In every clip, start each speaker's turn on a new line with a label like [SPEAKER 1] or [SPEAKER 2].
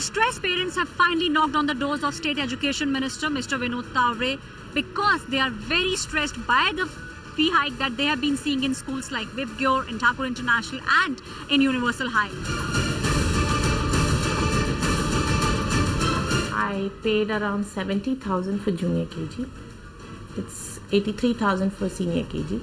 [SPEAKER 1] distressed parents have finally knocked on the doors of State Education Minister Mr. Vinod Tawre because they are very stressed by the fee hike that they have been seeing in schools like Vibgyor and Thakur International and in Universal High.
[SPEAKER 2] I paid around 70,000 for junior KG. It's 83,000 for senior KG.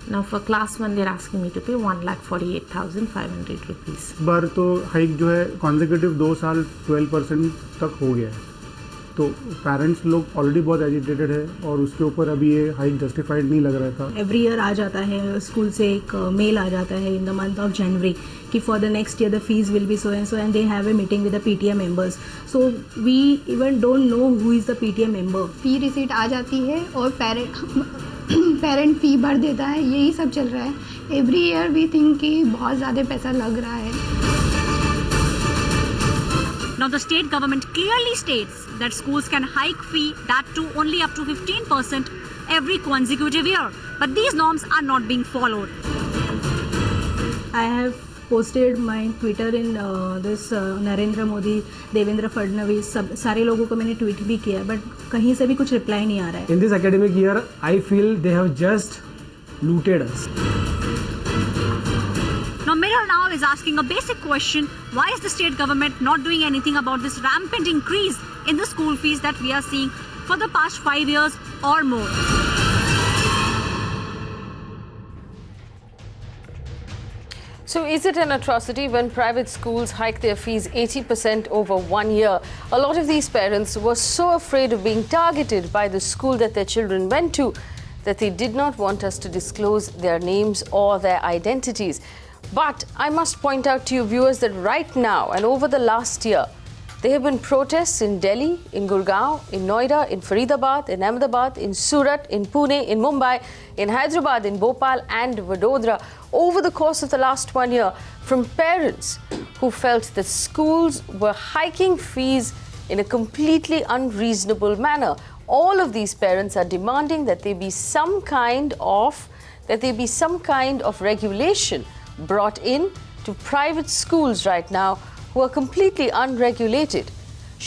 [SPEAKER 2] Now for class 1 they're asking me to pay 1,48,500 rupees.
[SPEAKER 3] बार तो hike जो है consecutive 2 साल 12% तक हो गया है, तो parents लोग ऑलरेडी बहुत एजिटेटेड है और उसके ऊपर अभी ये हाइक जस्टिफाइड नहीं लग रहा था.
[SPEAKER 4] एवरी ईयर आ जाता है स्कूल से एक मेल आ जाता है in the month of January कि for the next year the fees will be so and they have a meeting with the PTA members. So we even don't know who is the PTA member.
[SPEAKER 5] Fee receipt आ जाती है और parent फी भर देता है, यही सब चल रहा है. एवरी ईयर वी थिंक कि बहुत ज़्यादा पैसा लग रहा है.
[SPEAKER 1] Now the state government clearly states that schools can hike fee, that too only up to 15% every consecutive year. But these norms are not being followed.
[SPEAKER 4] I have posted my Twitter in this Narendra Modi, Devendra Fadnavis, सब सारे लोगों को मैंने tweet भी किया, but कहीं से भी कुछ रिप्लाई नहीं आ रहा है.
[SPEAKER 6] In this academic year, I feel they have just looted us.
[SPEAKER 1] Now Meera now is asking a basic question: why is the state government not doing anything about this rampant increase in the school fees that we are seeing for the past 5 years or more?
[SPEAKER 7] So is it an atrocity when private schools hike their fees 80% over 1 year? A lot of these parents were so afraid of being targeted by the school that their children went to that they did not want us to disclose their names or their identities. But I must point out to you viewers that right now and over the last year, there have been protests in Delhi, in Gurgaon, in Noida, in Faridabad, in Ahmedabad, in Surat, in Pune, in Mumbai, in Hyderabad, in Bhopal and Vadodara over the course of the last 1 year from parents who felt that schools were hiking fees in a completely unreasonable manner. All of these parents are demanding that there be some kind of regulation brought in to private schools right now who are completely unregulated.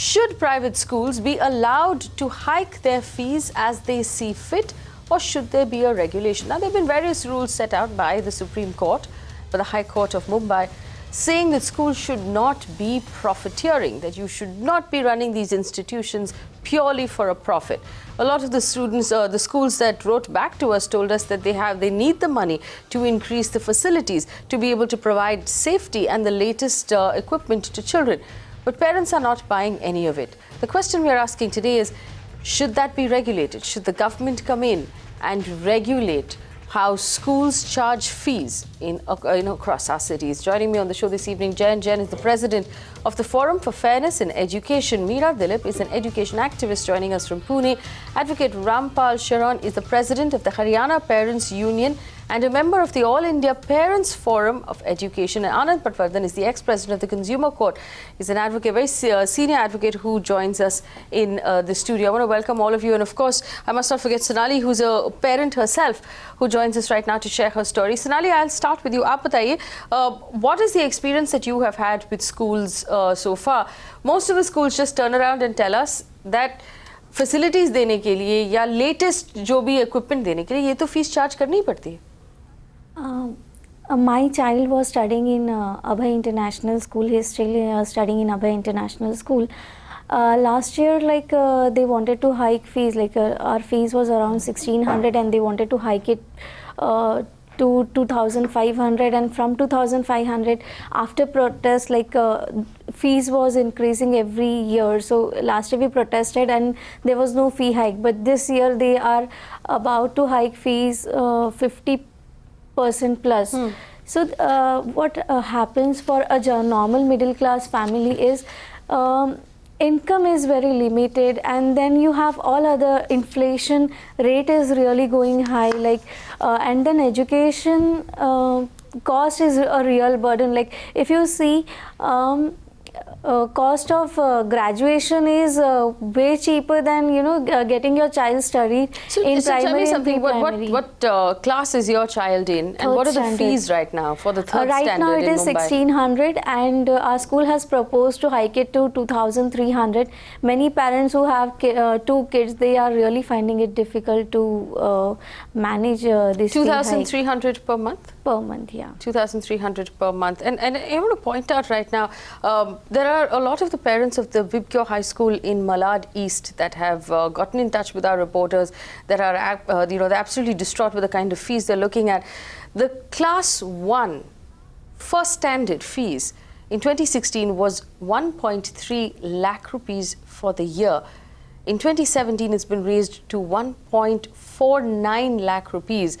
[SPEAKER 7] Should private schools be allowed to hike their fees as they see fit, or should there be a regulation? Now, there have been various rules set out by the Supreme Court, by the High Court of Mumbai, saying that schools should not be profiteering, that you should not be running these institutions purely for a profit. A lot of the students, the schools that wrote back to us told us that they need the money to increase the facilities, to be able to provide safety and the latest equipment to children. But parents are not buying any of it. The question we are asking today is, should that be regulated? Should the government come in and regulate how schools charge fees in across our cities? Joining me on the show this evening, Jayant Jain is the president of the Forum for Fairness in Education. Meera Dilip is an education activist joining us from Pune. Advocate Ramphal Sheoran is the president of the Haryana Parents Union and a member of the All India Parents Forum of Education. And Anand Patwardhan is the ex-president of the Consumer Court. He's an advocate, very senior advocate who joins us in the studio. I want to welcome all of you. And of course, I must not forget Sonali, who's a parent herself, who joins us right now to share her story. Sonali, I'll start with you. Aap bataiye, what is the experience that you have had with schools so far? Most of the schools just turn around and tell us that facilities देने के लिए या latest जो भी equipment देने के लिए ये तो fees charge करनी ही पड़ती है.
[SPEAKER 8] My child was studying in Abhay International School. He is still studying in Abhay International School. Last year, they wanted to hike fees. Our fees was around 1,600, and they wanted to hike it to 2,500. And from 2,500, after protest, fees was increasing every year. So last year we protested, and there was no fee hike. But this year they are about to hike fees 50% plus. So what happens for a normal middle class family is income is very limited, and then you have all other inflation rate is really going high, and then education cost is a real burden. If you see cost of graduation is way cheaper than getting your child studied in
[SPEAKER 7] so tell
[SPEAKER 8] primary
[SPEAKER 7] me
[SPEAKER 8] and
[SPEAKER 7] something.
[SPEAKER 8] pre-primary.
[SPEAKER 7] What class is your child in, and what are the
[SPEAKER 8] Standard.
[SPEAKER 7] fees right now for the third
[SPEAKER 8] Right
[SPEAKER 7] standard
[SPEAKER 8] now it
[SPEAKER 7] in
[SPEAKER 8] is
[SPEAKER 7] Mumbai?
[SPEAKER 8] 1600, and our school has proposed to hike it to 2300. Many parents who have two kids, they are really finding it difficult to manage this fee hike
[SPEAKER 7] 2,300 per month.
[SPEAKER 8] per month. Yeah.
[SPEAKER 7] 2,300 per month. And I want to point out right now, there are a lot of the parents of the Vibgyor High School in Malad East that have gotten in touch with our reporters, that are they're absolutely distraught with the kind of fees they're looking at. The class 1 first standard fees in 2016 was 1.3 lakh rupees for the year. In 2017, it's been raised to 1.49 lakh rupees.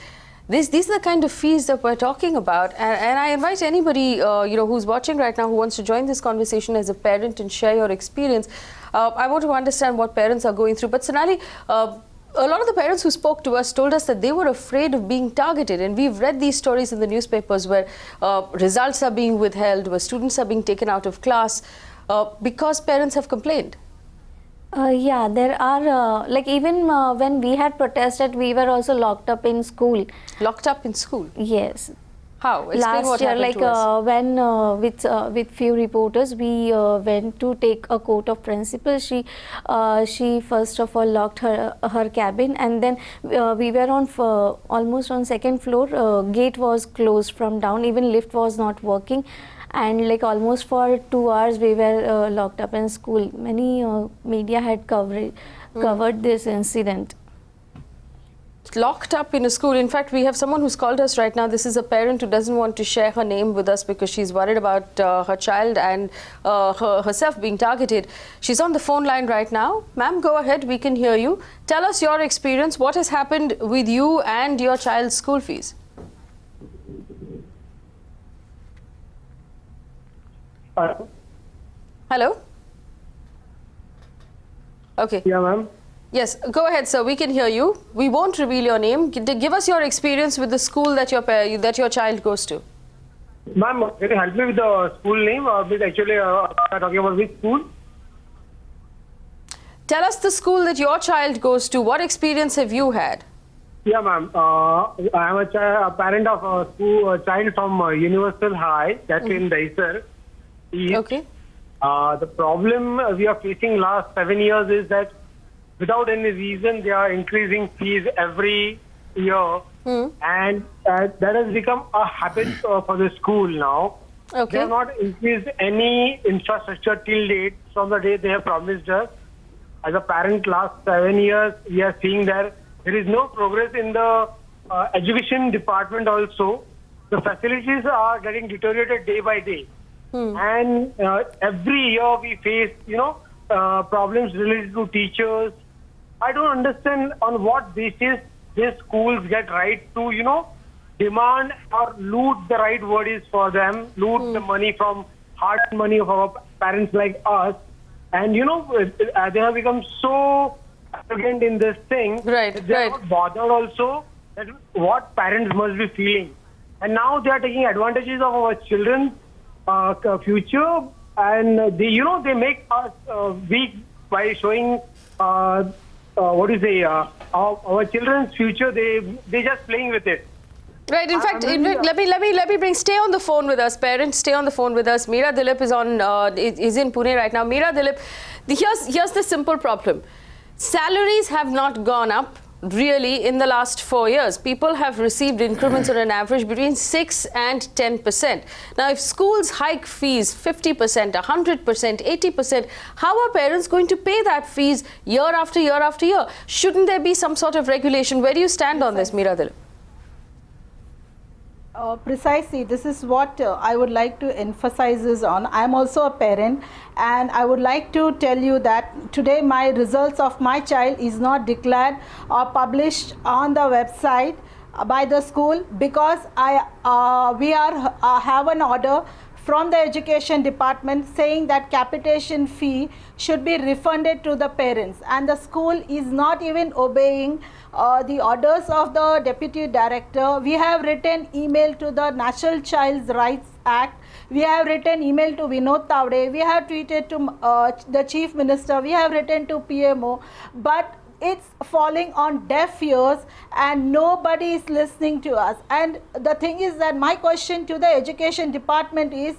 [SPEAKER 7] These are the kind of fees that we're talking about, and I invite anybody who's watching right now who wants to join this conversation as a parent and share your experience. I want to understand what parents are going through. But Sonali, a lot of the parents who spoke to us told us that they were afraid of being targeted, and we've read these stories in the newspapers where results are being withheld, where students are being taken out of class because parents have complained.
[SPEAKER 8] Yeah, there are even when we had protested, we were also locked up in school.
[SPEAKER 7] Locked up in school?
[SPEAKER 8] Yes.
[SPEAKER 7] How? Explain
[SPEAKER 8] Last
[SPEAKER 7] what
[SPEAKER 8] year,
[SPEAKER 7] happened to us.
[SPEAKER 8] when with few reporters, we went to take a court of principal. She first of all locked her cabin, and then we were on almost on second floor. Gate was closed from down. Even lift was not working. And almost for 2 hours we were locked up in school. Many media had covered this incident.
[SPEAKER 7] Locked up in a school. In fact, we have someone who's called us right now. This is a parent who doesn't want to share her name with us because she's worried about her child and herself being targeted. She's on the phone line right now. Ma'am, go ahead. We can hear you. Tell us your experience. What has happened with you and your child's school fees? Hello? Okay.
[SPEAKER 9] Yeah, ma'am.
[SPEAKER 7] Yes, go ahead, sir. We can hear you. We won't reveal your name. Give us your experience with the school that your child goes to.
[SPEAKER 9] Ma'am, can you help me with the school name? Actually, talking about which school?
[SPEAKER 7] Tell us the school that your child goes to. What experience have you had?
[SPEAKER 9] Yeah, ma'am. I am a parent of a child from Universal High, that's in Daisar.
[SPEAKER 7] Okay.
[SPEAKER 9] The problem we are facing last 7 years is that without any reason they are increasing fees every year, and that has become a habit for the school now.
[SPEAKER 7] Okay.
[SPEAKER 9] They have not increased any infrastructure till date from the day they have promised us. As a parent, last 7 years we are seeing that there is no progress in the education department also. The facilities are getting deteriorated day by day. And every year we face, problems related to teachers. I don't understand on what basis these schools get right to, demand or loot, the right word is for them, loot the money from hard money of our parents like us. And, they have become so arrogant in this thing.
[SPEAKER 7] Right,
[SPEAKER 9] they are not bothered also that what parents must be feeling. And now they are taking advantages of our children's future, and they make us weak by showing our children's future. They just playing with it.
[SPEAKER 7] Right. In fact, let me bring. Stay on the phone with us, parents. Stay on the phone with us. Meera Dilip is in Pune right now. Meera Dilip, here's the simple problem. Salaries have not gone up really in the last 4 years. People have received increments on an average between 6 and 10%. Now, if schools hike fees 50%, 100%, 80%, how are parents going to pay that fees year after year after year? Shouldn't there be some sort of regulation? Where do you stand on this, Meera Dilip?
[SPEAKER 10] Precisely, this is what I would like to emphasize on. I am also a parent, and I would like to tell you that today my results of my child is not declared or published on the website by the school because we have an order from the education department saying that capitation fee should be refunded to the parents, and the school is not even obeying the orders of the deputy director. We have written email to the National Child's Rights act. We have written email to Vinod Tawde, we have tweeted to the Chief Minister, we have written to PMO, but it's falling on deaf ears and nobody is listening to us. And the thing is that my question to the Education Department is,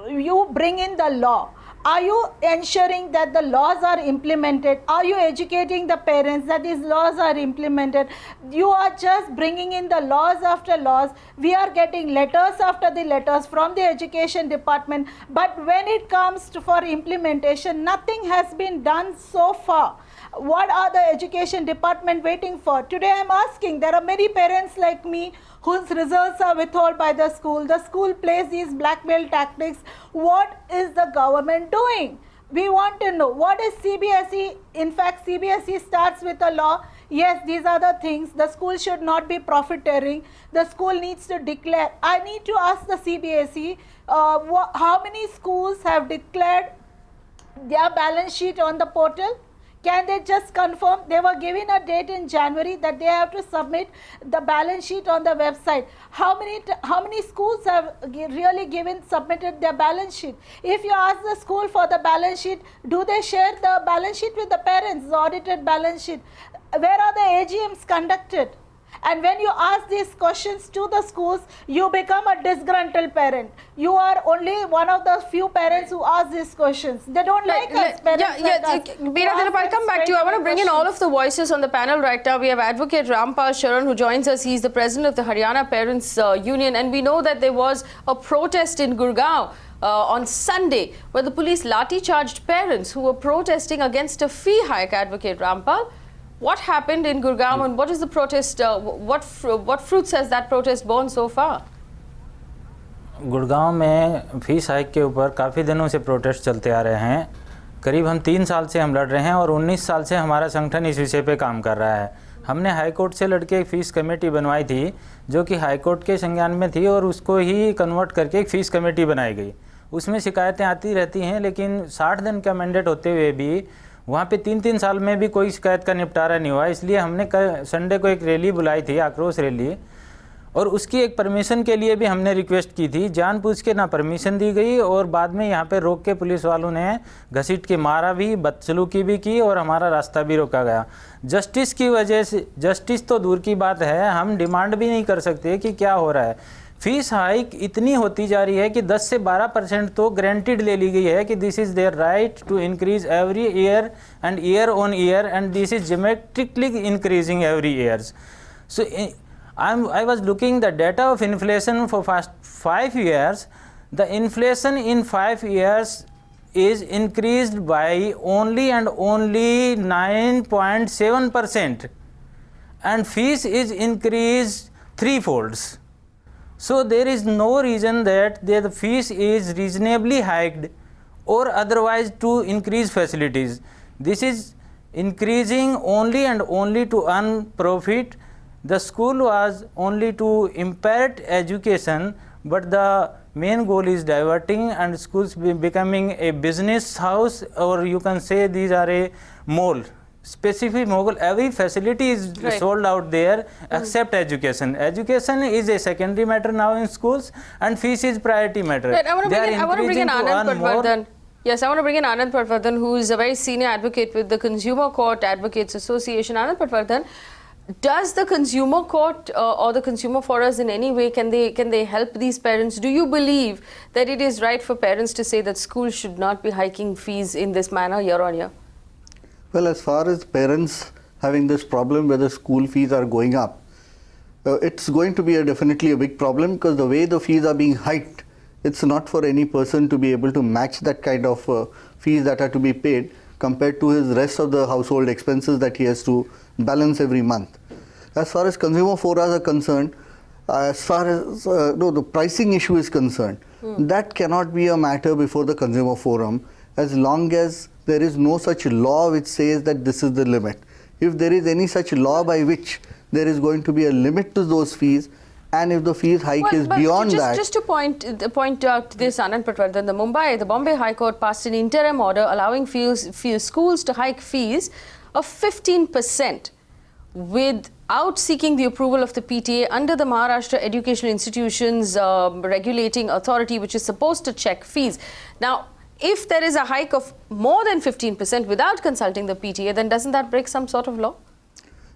[SPEAKER 10] you bring in the law. Are you ensuring that the laws are implemented? Are you educating the parents that these laws are implemented? You are just bringing in the laws after laws. We are getting letters after the letters from the Education Department. But when it comes for implementation, nothing has been done so far. What are the Education Department waiting for? Today I am asking, there are many parents like me whose results are withheld by the school. The school plays these blackmail tactics. What is the government doing? We want to know, what is CBSE? In fact, CBSE starts with a law. Yes, these are the things. The school should not be profiteering. The school needs to declare. I need to ask the CBSE, how many schools have declared their balance sheet on the portal? Can they just confirm? They were given a date in January that they have to submit the balance sheet on the website. How many schools have really submitted their balance sheet? If you ask the school for the balance sheet, do they share the balance sheet with the parents, the audited balance sheet? Where are the AGMs conducted? And when you ask these questions to the schools, you become a disgruntled parent. You are only one of the few parents who ask these questions. They don't like us, parents like us.
[SPEAKER 7] Meera Dilip, I'll come back to you. I want to bring in all of the voices on the panel right now. We have Advocate Ramphal Sheoran who joins us. He's the president of the Haryana Parents Union. And we know that there was a protest in Gurgaon on Sunday where the police lathi-charged parents who were protesting against a fee hike. Advocate Ramphal, what happened in Gurgaon and what is the protest, what fruits has that protest borne so far?
[SPEAKER 11] Gurgaon में fees hike के ऊपर काफ़ी दिनों से protest चलते आ रहे हैं। करीब हम 3 साल से हम लड़ रहे हैं और 19 साल से हमारा संगठन इस विषय पे काम कर रहा है। हमने हाई कोर्ट से लड़के एक फ़ीस कमेटी बनवाई थी जो कि हाई कोर्ट के संज्ञान में थी और उसको ही कन्वर्ट करके एक फ़ीस कमेटी बनाई गई। उसमें शिकायतें आती रहती हैं, लेकिन 60 दिन का मैंडेट होते हुए भी वहाँ पे 3-3 साल में भी कोई शिकायत का निपटारा नहीं हुआ। इसलिए हमने संडे को एक रैली बुलाई थी, आक्रोश रैली, और उसकी एक परमिशन के लिए भी हमने रिक्वेस्ट की थी। जानबूझ के ना परमिशन दी गई और बाद में यहाँ पे रोक के पुलिस वालों ने घसीट के मारा भी, बदसलूकी भी की और हमारा रास्ता भी रोका गया। जस्टिस की वजह से, जस्टिस तो दूर की बात है, हम डिमांड भी नहीं कर सकते कि क्या हो रहा है। फीस हाइक इतनी होती जा रही है कि 10 से 12% तो ग्रांटेड ले ली गई है कि this is their right to increase every year and year on year and this is geometrically increasing every years. So I was looking the data of inflation for past 5 years. The inflation in 5 years is increased by only and only 9.7%, and fees is increased 3-folds. So there is no reason that the fees is reasonably hiked or otherwise to increase facilities. This is increasing only and only to earn profit. The school was only to impart education, but the main goal is diverting and schools becoming a business house, or you can say these are a mall. Specific mall, every facility is sold out there except education. Education is a secondary matter now in schools and fees is priority matter.
[SPEAKER 7] Right, I want to bring in Anand Patwardhan. Yes, I want to bring in Anand Patwardhan, who is a very senior advocate with the Consumer Court Advocates Association. Anand Patwardhan, does the Consumer Court or the Consumer Forums in any way, can they help these parents? Do you believe that it is right for parents to say that schools should not be hiking fees in this manner year on year?
[SPEAKER 12] Well, as far as parents having this problem where the school fees are going up, it's going to be definitely a big problem, because the way the fees are being hiked, it's not for any person to be able to match that kind of fees that are to be paid compared to his rest of the household expenses that he has to balance every month. As far as consumer forums are concerned, as far as the pricing issue is concerned, that cannot be a matter before the consumer forum as long as there is no such law which says that this is the limit. If there is any such law by which there is going to be a limit to those fees, and if the fees hike is beyond that. Just
[SPEAKER 7] to point out this, Anand Patwardhan, the Bombay High Court passed an interim order allowing schools to hike fees of 15% without seeking the approval of the PTA under the Maharashtra Education Institutions Regulating Authority, which is supposed to check fees. Now, if there is a hike of more than 15% without consulting the PTA, then doesn't that break some sort of law?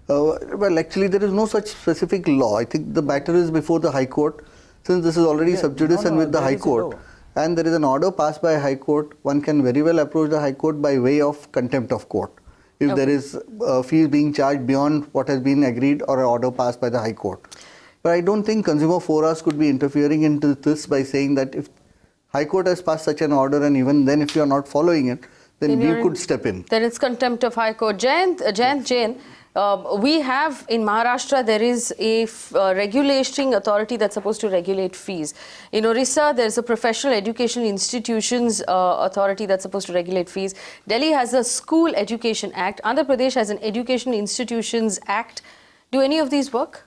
[SPEAKER 12] Well, actually, there is no such specific law. I think the matter is before the High Court, since this is already sub judice and with the High Court, and there is an order passed by High Court, one can very well approach the High Court by way of contempt of court. If there is fees being charged beyond what has been agreed or an order passed by the High Court. But I don't think consumer forums could be interfering into this by saying that if High Court has passed such an order and even then if you are not following it, then we could step in.
[SPEAKER 7] Then it's contempt of High Court. Jayant Jain, we have in Maharashtra, there is a regulating authority that's supposed to regulate fees. In Orissa, there's a professional education institutions authority that's supposed to regulate fees. Delhi has a School Education Act. Andhra Pradesh has an Education Institutions Act. Do any of these work?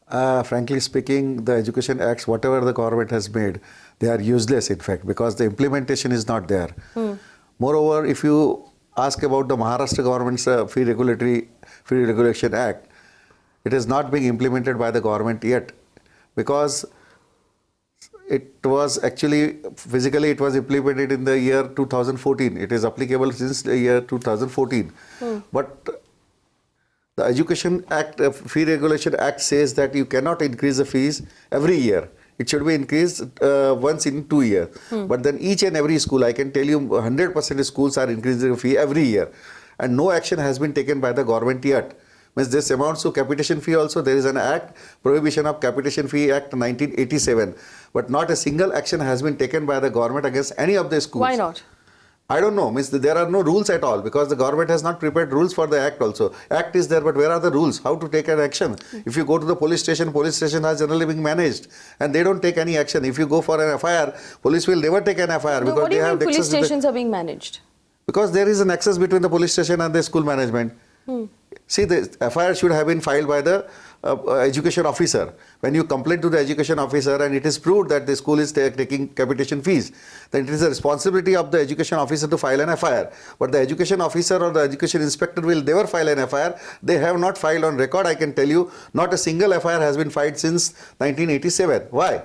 [SPEAKER 13] Frankly speaking, the education acts, whatever the government has made, they are useless in fact because the implementation is not there. Moreover, if you ask about the Maharashtra government's Fee Regulation Act, it is not being implemented by the government yet because it was actually, physically it was implemented in the year 2014. It is applicable since the year 2014. But the Education Act, Fee Regulation Act says that you cannot increase the fees every year. It should be increased once in 2 years. But then each and every school, I can tell you 100% of schools are increasing the fee every year. And no action has been taken by the government yet. Means this amounts to capitation fee also. There is an act, Prohibition of Capitation Fee Act 1987. But not a single action has been taken by the government against any of the schools.
[SPEAKER 7] Why not?
[SPEAKER 13] I don't know. Means there are no rules at all because the government has not prepared rules for the act also. Act is there, but where are the rules? How to take an action? If you go to the police station has generally been managed and they don't take any action. If you go for an FIR, police will never take an FIR because
[SPEAKER 7] what do
[SPEAKER 13] they
[SPEAKER 7] you
[SPEAKER 13] have
[SPEAKER 7] mean police
[SPEAKER 13] access
[SPEAKER 7] stations are being managed?
[SPEAKER 13] Because there is an access between the police station and the school management. See, the FIR should have been filed by the education officer. When you complain to the education officer and it is proved that the school is taking capitation fees, then it is the responsibility of the education officer to file an FIR. But the education officer or the education inspector will never file an FIR. They have not filed on record, I can tell you, not a single FIR has been filed since 1987. Why?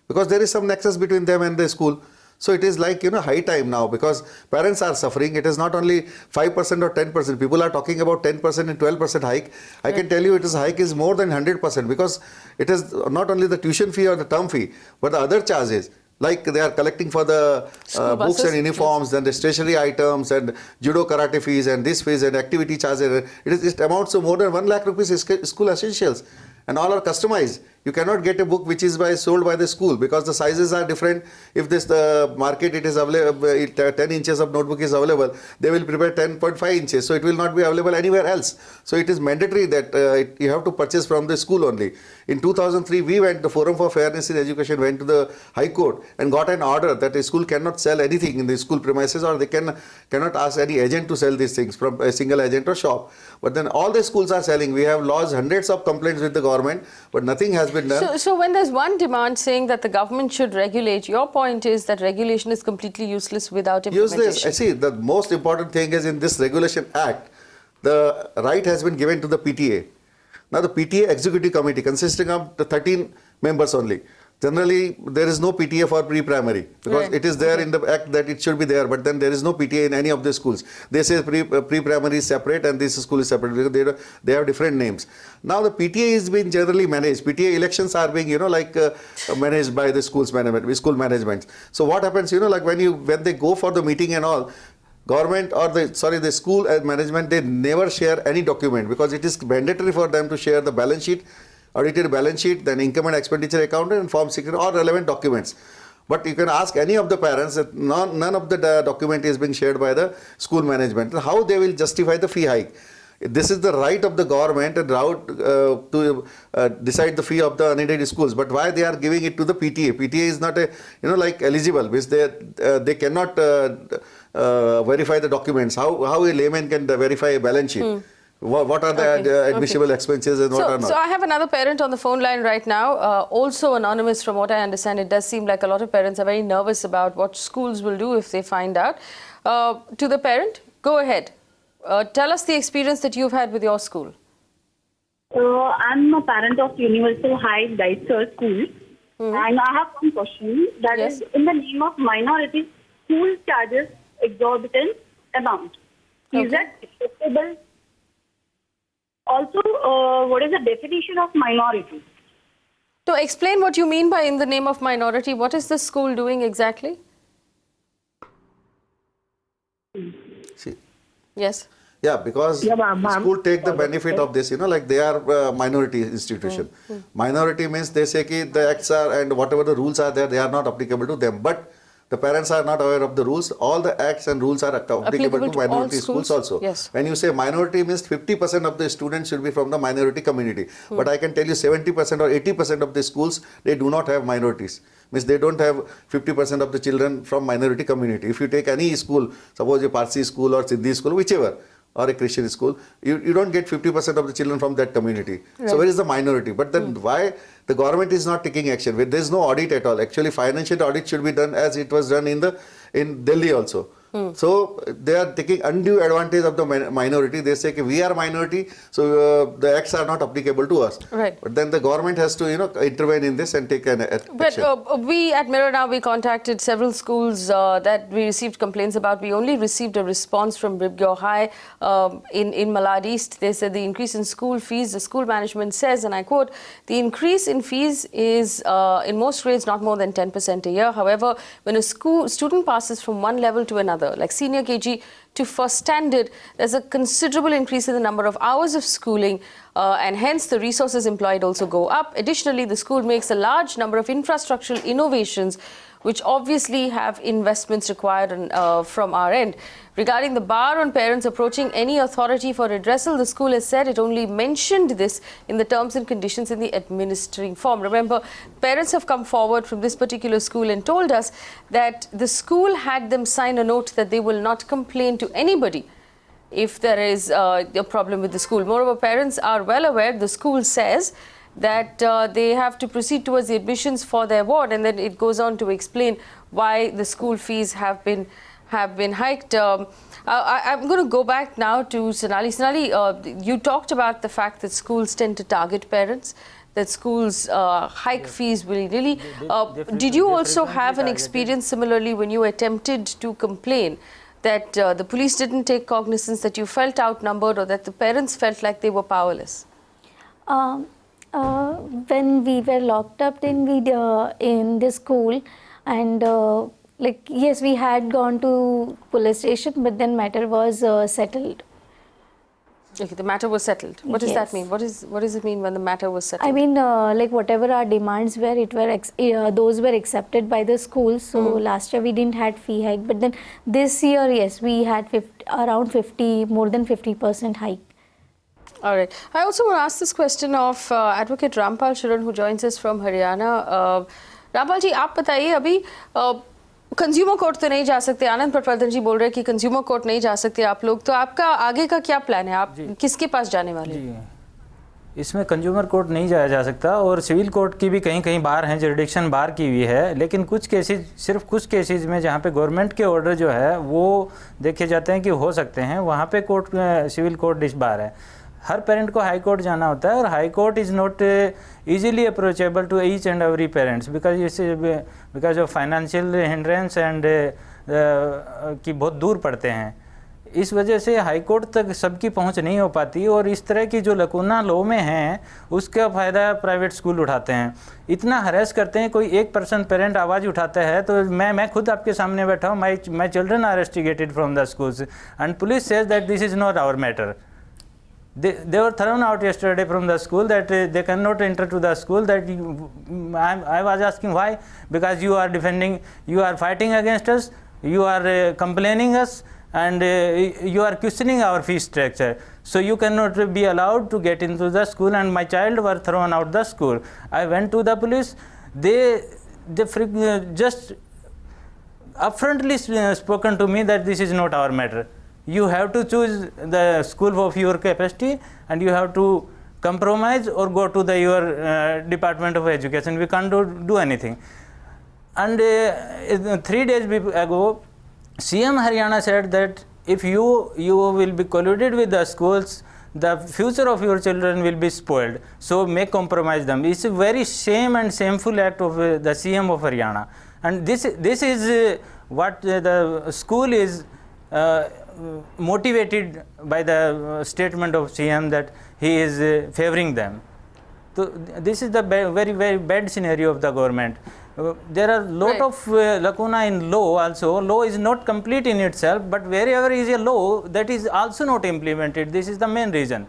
[SPEAKER 13] Because there is some nexus between them and the school. So it is like, high time now because parents are suffering. It is not only 5% or 10%. People are talking about 10% and 12% hike. I can tell you hike is more than 100% because it is not only the tuition fee or the term fee, but the other charges. Like they are collecting for the books and uniforms and the stationery items and judo karate fees and this fees and activity charges. It amounts to more than 1 lakh rupees school essentials. And all are customized. You cannot get a book which is sold by the school because the sizes are different. If this market it is available, 10 inches of notebook is available, they will prepare 10.5 inches. So it will not be available anywhere else. So it is mandatory that you have to purchase from the school only. In 2003, the Forum for Fairness in Education went to the High Court and got an order that a school cannot sell anything in the school premises or they cannot ask any agent to sell these things from a single agent or shop. But then all the schools are selling. We have lodged hundreds of complaints with the government, but nothing has been done.
[SPEAKER 7] So when there's one demand saying that the government should regulate, your point is that regulation is completely useless without implementation.
[SPEAKER 13] Useless. I see, the most important thing is in this Regulation Act, the right has been given to the PTA. Now the PTA Executive Committee consisting of the 13 members only. Generally, there is no PTA for pre-primary because it is there in the act that it should be there, but then there is no PTA in any of the schools. They say pre-primary is separate and this school is separate because they have different names. Now the PTA is being generally managed. PTA elections are being, managed by the school management. So what happens, like when they go for the meeting and all, government or the school management, they never share any document because it is mandatory for them to share the balance sheet, audited balance sheet, then income and expenditure account and form 16 or relevant documents. But you can ask any of the parents that none of the document is being shared by the school management. How they will justify the fee hike? This is the right of the government and route to decide the fee of the unaided schools. But why they are giving it to the PTA? PTA is not eligible because they cannot verify the documents. How a layman can verify a balance sheet? What are the admissible expenses and what are not?
[SPEAKER 7] So I have another parent on the phone line right now, also anonymous. From what I understand, it does seem like a lot of parents are very nervous about what schools will do if they find out. To the parent, go ahead. Tell us the experience that you've had with your school.
[SPEAKER 14] I'm a parent of Universal High Dicer School, and I have one question. That is, in the name of minority, school charges exorbitant amount. Is that acceptable? Also, what is the definition of minority?
[SPEAKER 7] To explain what you mean by in the name of minority, what is the school doing exactly?
[SPEAKER 13] See.
[SPEAKER 7] Yes.
[SPEAKER 13] Yeah, because school take the benefit of this, like they are minority institution. Minority means they say that the acts are and whatever the rules are there, they are not applicable to them. But the parents are not aware of the rules. All the acts and rules are applicable to minority schools also.
[SPEAKER 7] Yes.
[SPEAKER 13] When you say minority means 50% of the students should be from the minority community. But I can tell you 70% or 80% of the schools, they do not have minorities. Means they don't have 50% of the children from minority community. If you take any school, suppose a Parsi school or Sindhi school, whichever, or a Christian school, you don't get 50% of the children from that community. Right. So where is the minority? But then why the government is not taking action? There is no audit at all. Actually, financial audit should be done as it was done in Delhi also. So they are taking undue advantage of the minority. They say that we are minority, so the acts are not applicable to us.
[SPEAKER 7] Right.
[SPEAKER 13] But then the government has to intervene in this and take an action.
[SPEAKER 7] But we at Meera now, we contacted several schools that we received complaints about. We only received a response from Vibgyor High in Malad East. They said the increase in school fees, the school management says, and I quote, the increase in fees is in most grades not more than 10% a year. However, when a student passes from one level to another, like senior KG to first standard, there's a considerable increase in the number of hours of schooling and hence the resources employed also go up. Additionally, the school makes a large number of infrastructural innovations which obviously have investments required from our end. Regarding the bar on parents approaching any authority for redressal, the school has said it only mentioned this in the terms and conditions in the administering form. Remember, parents have come forward from this particular school and told us that the school had them sign a note that they will not complain to anybody if there is a problem with the school. Moreover, parents are well aware, the school says, that they have to proceed towards the admissions for their ward, and then it goes on to explain why the school fees have been hiked. I'm going to go back now to Sonali. Sonali, you talked about the fact that schools tend to target parents, that schools hike fees willy-nilly. Did you also have an experience similarly when you attempted to complain that the police didn't take cognizance, that you felt outnumbered, or that the parents felt like they were powerless?
[SPEAKER 8] When we were locked up in the school, and yes, we had gone to police station, but then matter was settled.
[SPEAKER 7] Okay, the matter was settled. What does that mean? What does it mean when the matter was settled?
[SPEAKER 8] I mean, whatever our demands were, those were accepted by the school. So last year we didn't had fee hike, but then this year, yes, we had more than 50% hike.
[SPEAKER 7] All right. I also want to ask this question of Advocate Ramphal Sheoran, who joins us from Haryana. Ramphal ji, आप बताइए अभी consumer court तो नहीं जा सकते, आनंद पटवर्धन जी बोल रहे हैं कि कंज्यूमर कोर्ट नहीं जा सकते आप लोग, तो आपका आगे का क्या प्लान है? आप किसके पास जाने वाले हैं?
[SPEAKER 11] इसमें कंज्यूमर कोर्ट नहीं जाया जा सकता और सिविल कोर्ट की भी कहीं कहीं बार हैं, जुरिडिक्शन बार की हुई है, लेकिन कुछ केसेस, सिर्फ कुछ केसेस में जहाँ पे गवर्नमेंट के ऑर्डर जो है वो देखे जाते हैं कि हो सकते हैं, वहाँ पे कोर्ट सिविल कोर्ट डिसबार है। हर पेरेंट को हाई कोर्ट जाना होता है और high court is not easily approachable to each and every parents because of financial hindrance and कि बहुत दूर पड़ते हैं। इस वजह से हाई कोर्ट तक सबकी पहुंच नहीं हो पाती और इस तरह की जो लकूना लॉ में हैं उसका फ़ायदा प्राइवेट स्कूल उठाते हैं, इतना हरेस करते हैं। कोई 1% पेरेंट आवाज़ उठाता है तो मैं खुद आपके सामने बैठा हूँ, my children are rusticated from the schools and police says that this is not our matter. They were thrown out yesterday from the school, that they cannot enter to the school. That I was asking why, because you are defending, you are fighting against us, you are complaining us, and you are questioning our fee structure. So you cannot be allowed to get into the school, and my child were thrown out the school. I went to the police. They just upfrontly spoken to me that this is not our matter. You have to choose the school of your capacity and you have to compromise or go to your Department of Education. We can't do anything. And 3 days ago, CM Haryana said that if you will be colluded with the schools, the future of your children will be spoiled, so may compromise them. It's a very shame and shameful act of the CM of Haryana. And this is what the school is motivated by the statement of CM that he is favoring them. So this is the very, very bad scenario of the government. There are lot of lacuna in law also. Law is not complete in itself, but wherever is a law, that is also not implemented. This is the main reason.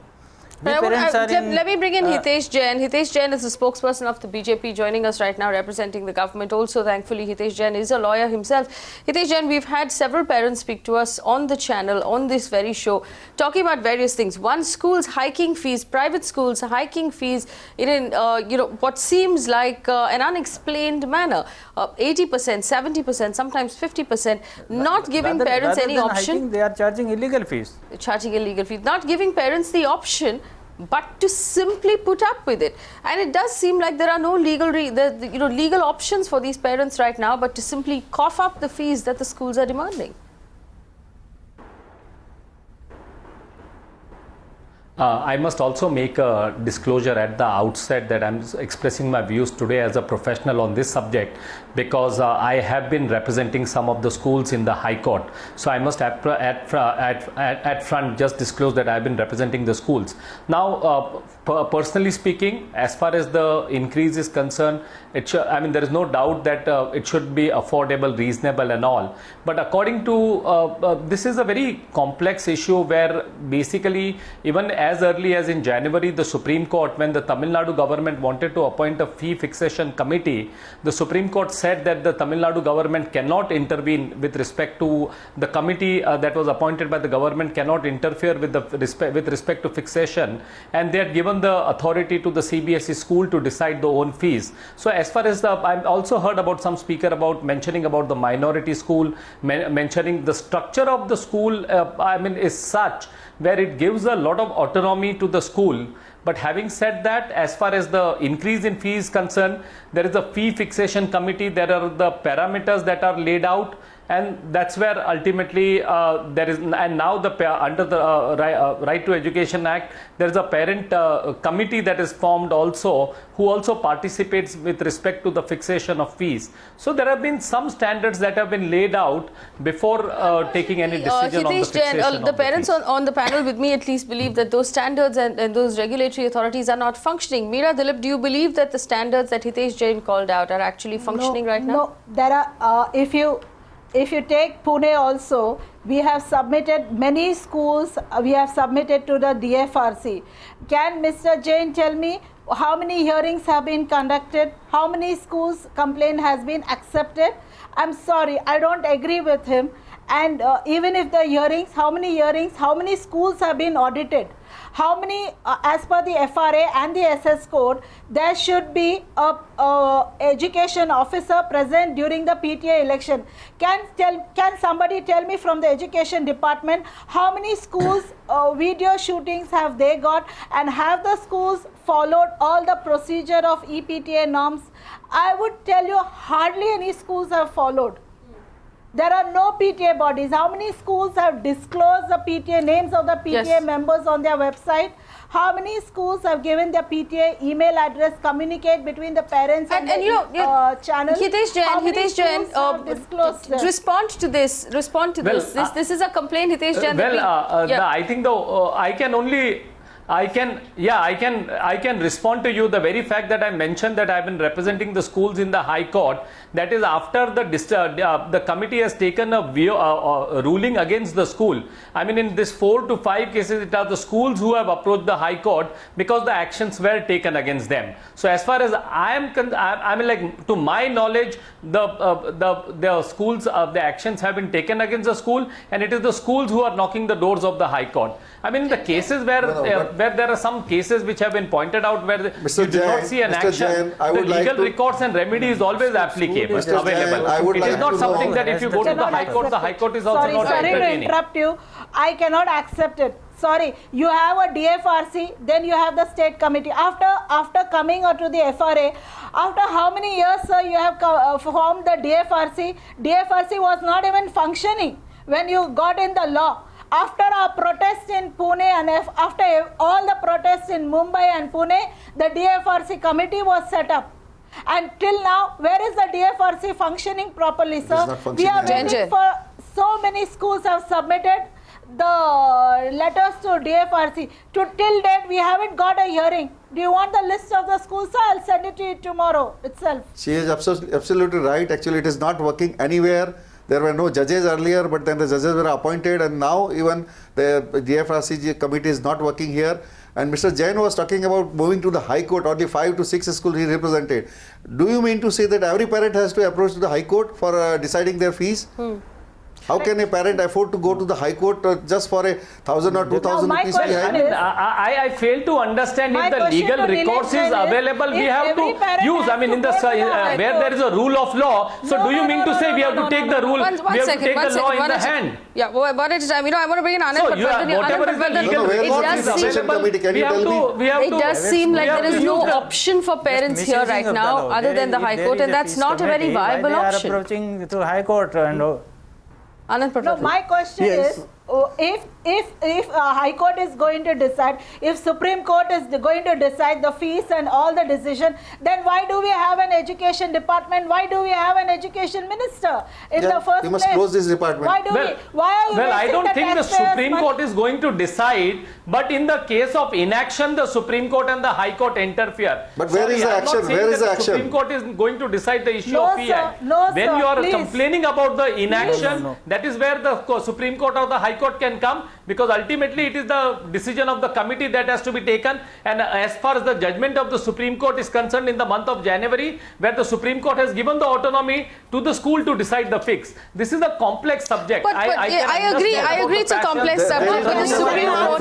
[SPEAKER 7] Let me bring in Hitesh Jain. Hitesh Jain is the spokesperson of the BJP joining us right now, representing the government. Also, thankfully, Hitesh Jain is a lawyer himself. Hitesh Jain, we've had several parents speak to us on the channel, on this very show, talking about various things. One, schools hiking fees, private schools hiking fees in what seems like an unexplained manner. 80%, 70%, sometimes 50%, not giving parents any option.
[SPEAKER 11] Hiking, they are charging illegal fees.
[SPEAKER 7] Charging illegal fees, not giving parents the option but to simply put up with it. And it does seem like there are no legal options for these parents right now, but to simply cough up the fees that the schools are demanding.
[SPEAKER 15] I must also make a disclosure at the outset that I'm expressing my views today as a professional on this subject because I have been representing some of the schools in the High Court. So I must at front just disclose that I've been representing the schools. Now, personally speaking, as far as the increase is concerned, there is no doubt that it should be affordable, reasonable and all. But according to, this is a very complex issue where basically even as early as in January, the Supreme Court, when the Tamil Nadu government wanted to appoint a fee fixation committee, the Supreme Court said that the Tamil Nadu government cannot intervene with respect to the committee that was appointed by the government, cannot interfere with respect to fixation, and they had given the authority to the CBSE school to decide the own fees. So as far as I've also heard about some speaker mentioning about the minority school, mentioning the structure of the school, is such where it gives a lot of autonomy to the school. But having said that, as far as the increase in fees concerned, there is a fee fixation committee, there are the parameters that are laid out, and that's where ultimately there is, and now under the Right to Education Act, there is a parent committee that is formed also, who also participates with respect to the fixation of fees. So there have been some standards that have been laid out before taking any decision on the fixation of
[SPEAKER 7] the parents on the panel with me at least believe that those standards and those regulatory authorities are not functioning. Meera Dilip, do you believe that the standards that Hitesh Jain called out are actually functioning right now?
[SPEAKER 10] No, there are, if you take Pune also, we have submitted many schools, we have submitted to the DFRC. Can Mr. Jain tell me how many hearings have been conducted? How many schools' complaint has been accepted? I'm sorry, I don't agree with him. And even if the hearings, how many schools have been audited? How many, as per the FRA and the SS code, there should be a education officer present during the PTA election. Can somebody tell me from the education department how many schools video shootings have they got, and have the schools followed all the procedure of EPTA norms? I would tell you hardly any schools have followed. There are no PTA bodies. How many schools have disclosed the PTA names of the PTA members on their website? How many schools have given their PTA email address, communicate between the parents and the channel?
[SPEAKER 7] Hitesh Jain, respond to this. This is a complaint, Hitesh Jain.
[SPEAKER 15] I think though I can respond to you. The very fact that I mentioned that I've been representing the schools in the High Court, that is after the committee has taken a ruling against the school. In this 4 to 5 cases, it are the schools who have approached the High Court because the actions were taken against them. So as far as to my knowledge, the schools, the actions have been taken against the school, and it is the schools who are knocking the doors of the High Court. The cases where there are some cases which have been pointed out where you do not see an action, the legal recourse and remedy is always applicable, available. It is not something that if you go to the High Court is also not entertaining.
[SPEAKER 10] Sorry to interrupt you. I cannot accept it. Sorry, you have a DFRC, then you have the state committee. After coming to the FRA, after how many years, sir, you have formed the DFRC? DFRC was not even functioning when you got in the law. After our protest in Pune and after all the protests in Mumbai and Pune, the DFRC committee was set up. And till now, where is the DFRC functioning properly, sir? We are waiting for, so many schools have submitted the letters to DFRC. Till date, we haven't got a hearing. Do you want the list of the schools, sir? I'll send it to you tomorrow itself.
[SPEAKER 13] She is absolutely right. Actually, it is not working anywhere. There were no judges earlier, but then the judges were appointed, and now even the DFRC committee is not working here. And Mr. Jain was talking about moving to the High Court, only 5 to 6 schools he represented. Do you mean to say that every parent has to approach to the High Court for deciding their fees? How can a parent afford to go to the High Court just for 1,000 or 2,000 rupees?
[SPEAKER 15] I fail to understand if the legal recourse is available, we have to use. I mean, in the where there is a rule of law. So, do you mean to say we have to take the rule? We have to take the law in the hand.
[SPEAKER 7] Yeah, one at a time. I want to bring in Anand Patwardhan.
[SPEAKER 15] Whatever is the legal recourse is available,
[SPEAKER 7] it does seem like there is no option for parents here right now other than the High Court, and that's not a very viable option.
[SPEAKER 11] They are approaching to High Court and.
[SPEAKER 10] No, my question is, if High Court is going to decide, if Supreme Court is going to decide the fees and all the decision, then why do we have an education department? Why do we have an education minister in the first place?
[SPEAKER 13] You must close this department.
[SPEAKER 10] Why do we? Why are you
[SPEAKER 15] Well, I don't think the Supreme
[SPEAKER 10] money?
[SPEAKER 15] Court is going to decide, but in the case of inaction, the Supreme Court and the High Court interfere.
[SPEAKER 13] But where is the action? Where is the action?
[SPEAKER 15] The Supreme Court is going to decide the issue
[SPEAKER 10] No,
[SPEAKER 15] of fee
[SPEAKER 10] sir.
[SPEAKER 15] act.
[SPEAKER 10] No,
[SPEAKER 15] when
[SPEAKER 10] sir,
[SPEAKER 15] you are
[SPEAKER 10] please.
[SPEAKER 15] complaining about the inaction,
[SPEAKER 11] No.
[SPEAKER 15] that is where the Supreme Court or the High Court can come, because ultimately it is the decision of the committee that has to be taken. And as far as the judgment of the Supreme Court is concerned in the month of January, where the Supreme Court has given the autonomy to the school to decide the fix. This is a complex subject.
[SPEAKER 7] But I agree it's a complex subject, but the Supreme Court...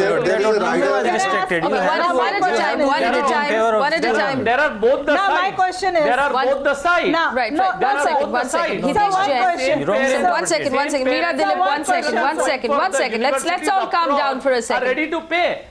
[SPEAKER 7] One at a time.
[SPEAKER 15] There are both the
[SPEAKER 10] Now
[SPEAKER 15] sides.
[SPEAKER 10] my question is...
[SPEAKER 15] There are both the sides.
[SPEAKER 7] Right. One second. Hitesh Jain. One second. Meera Dilip, one second. Let's all calm down for a second.
[SPEAKER 15] Are ready to pay.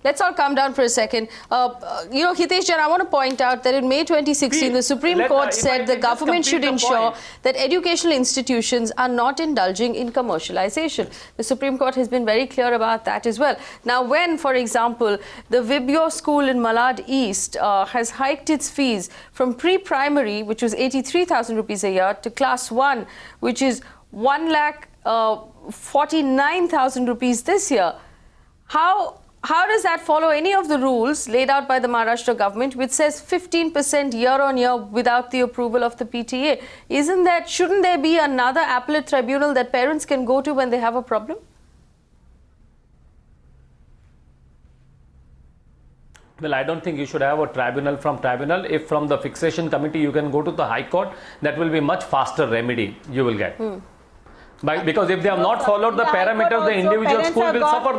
[SPEAKER 7] Let's all calm down for a second. Hitesh Jain, I want to point out that in May 2016, the Supreme Court said the government should ensure that educational institutions are not indulging in commercialization. The Supreme Court has been very clear about that as well. Now, when, for example, the Vibgyor school in Malad East has hiked its fees from pre-primary, which was 83,000 rupees a year, to class 1, which is 1,49,000 rupees this year, how does that follow any of the rules laid out by the Maharashtra government, which says 15% year on year without the approval of the PTA? Shouldn't there be another appellate tribunal that parents can go to when they have a problem?
[SPEAKER 15] Well, I don't think you should have a tribunal from tribunal. If from the fixation committee you can go to the High Court, that will be much faster remedy you will get. Because if they have not followed the parameters, the individual school will suffer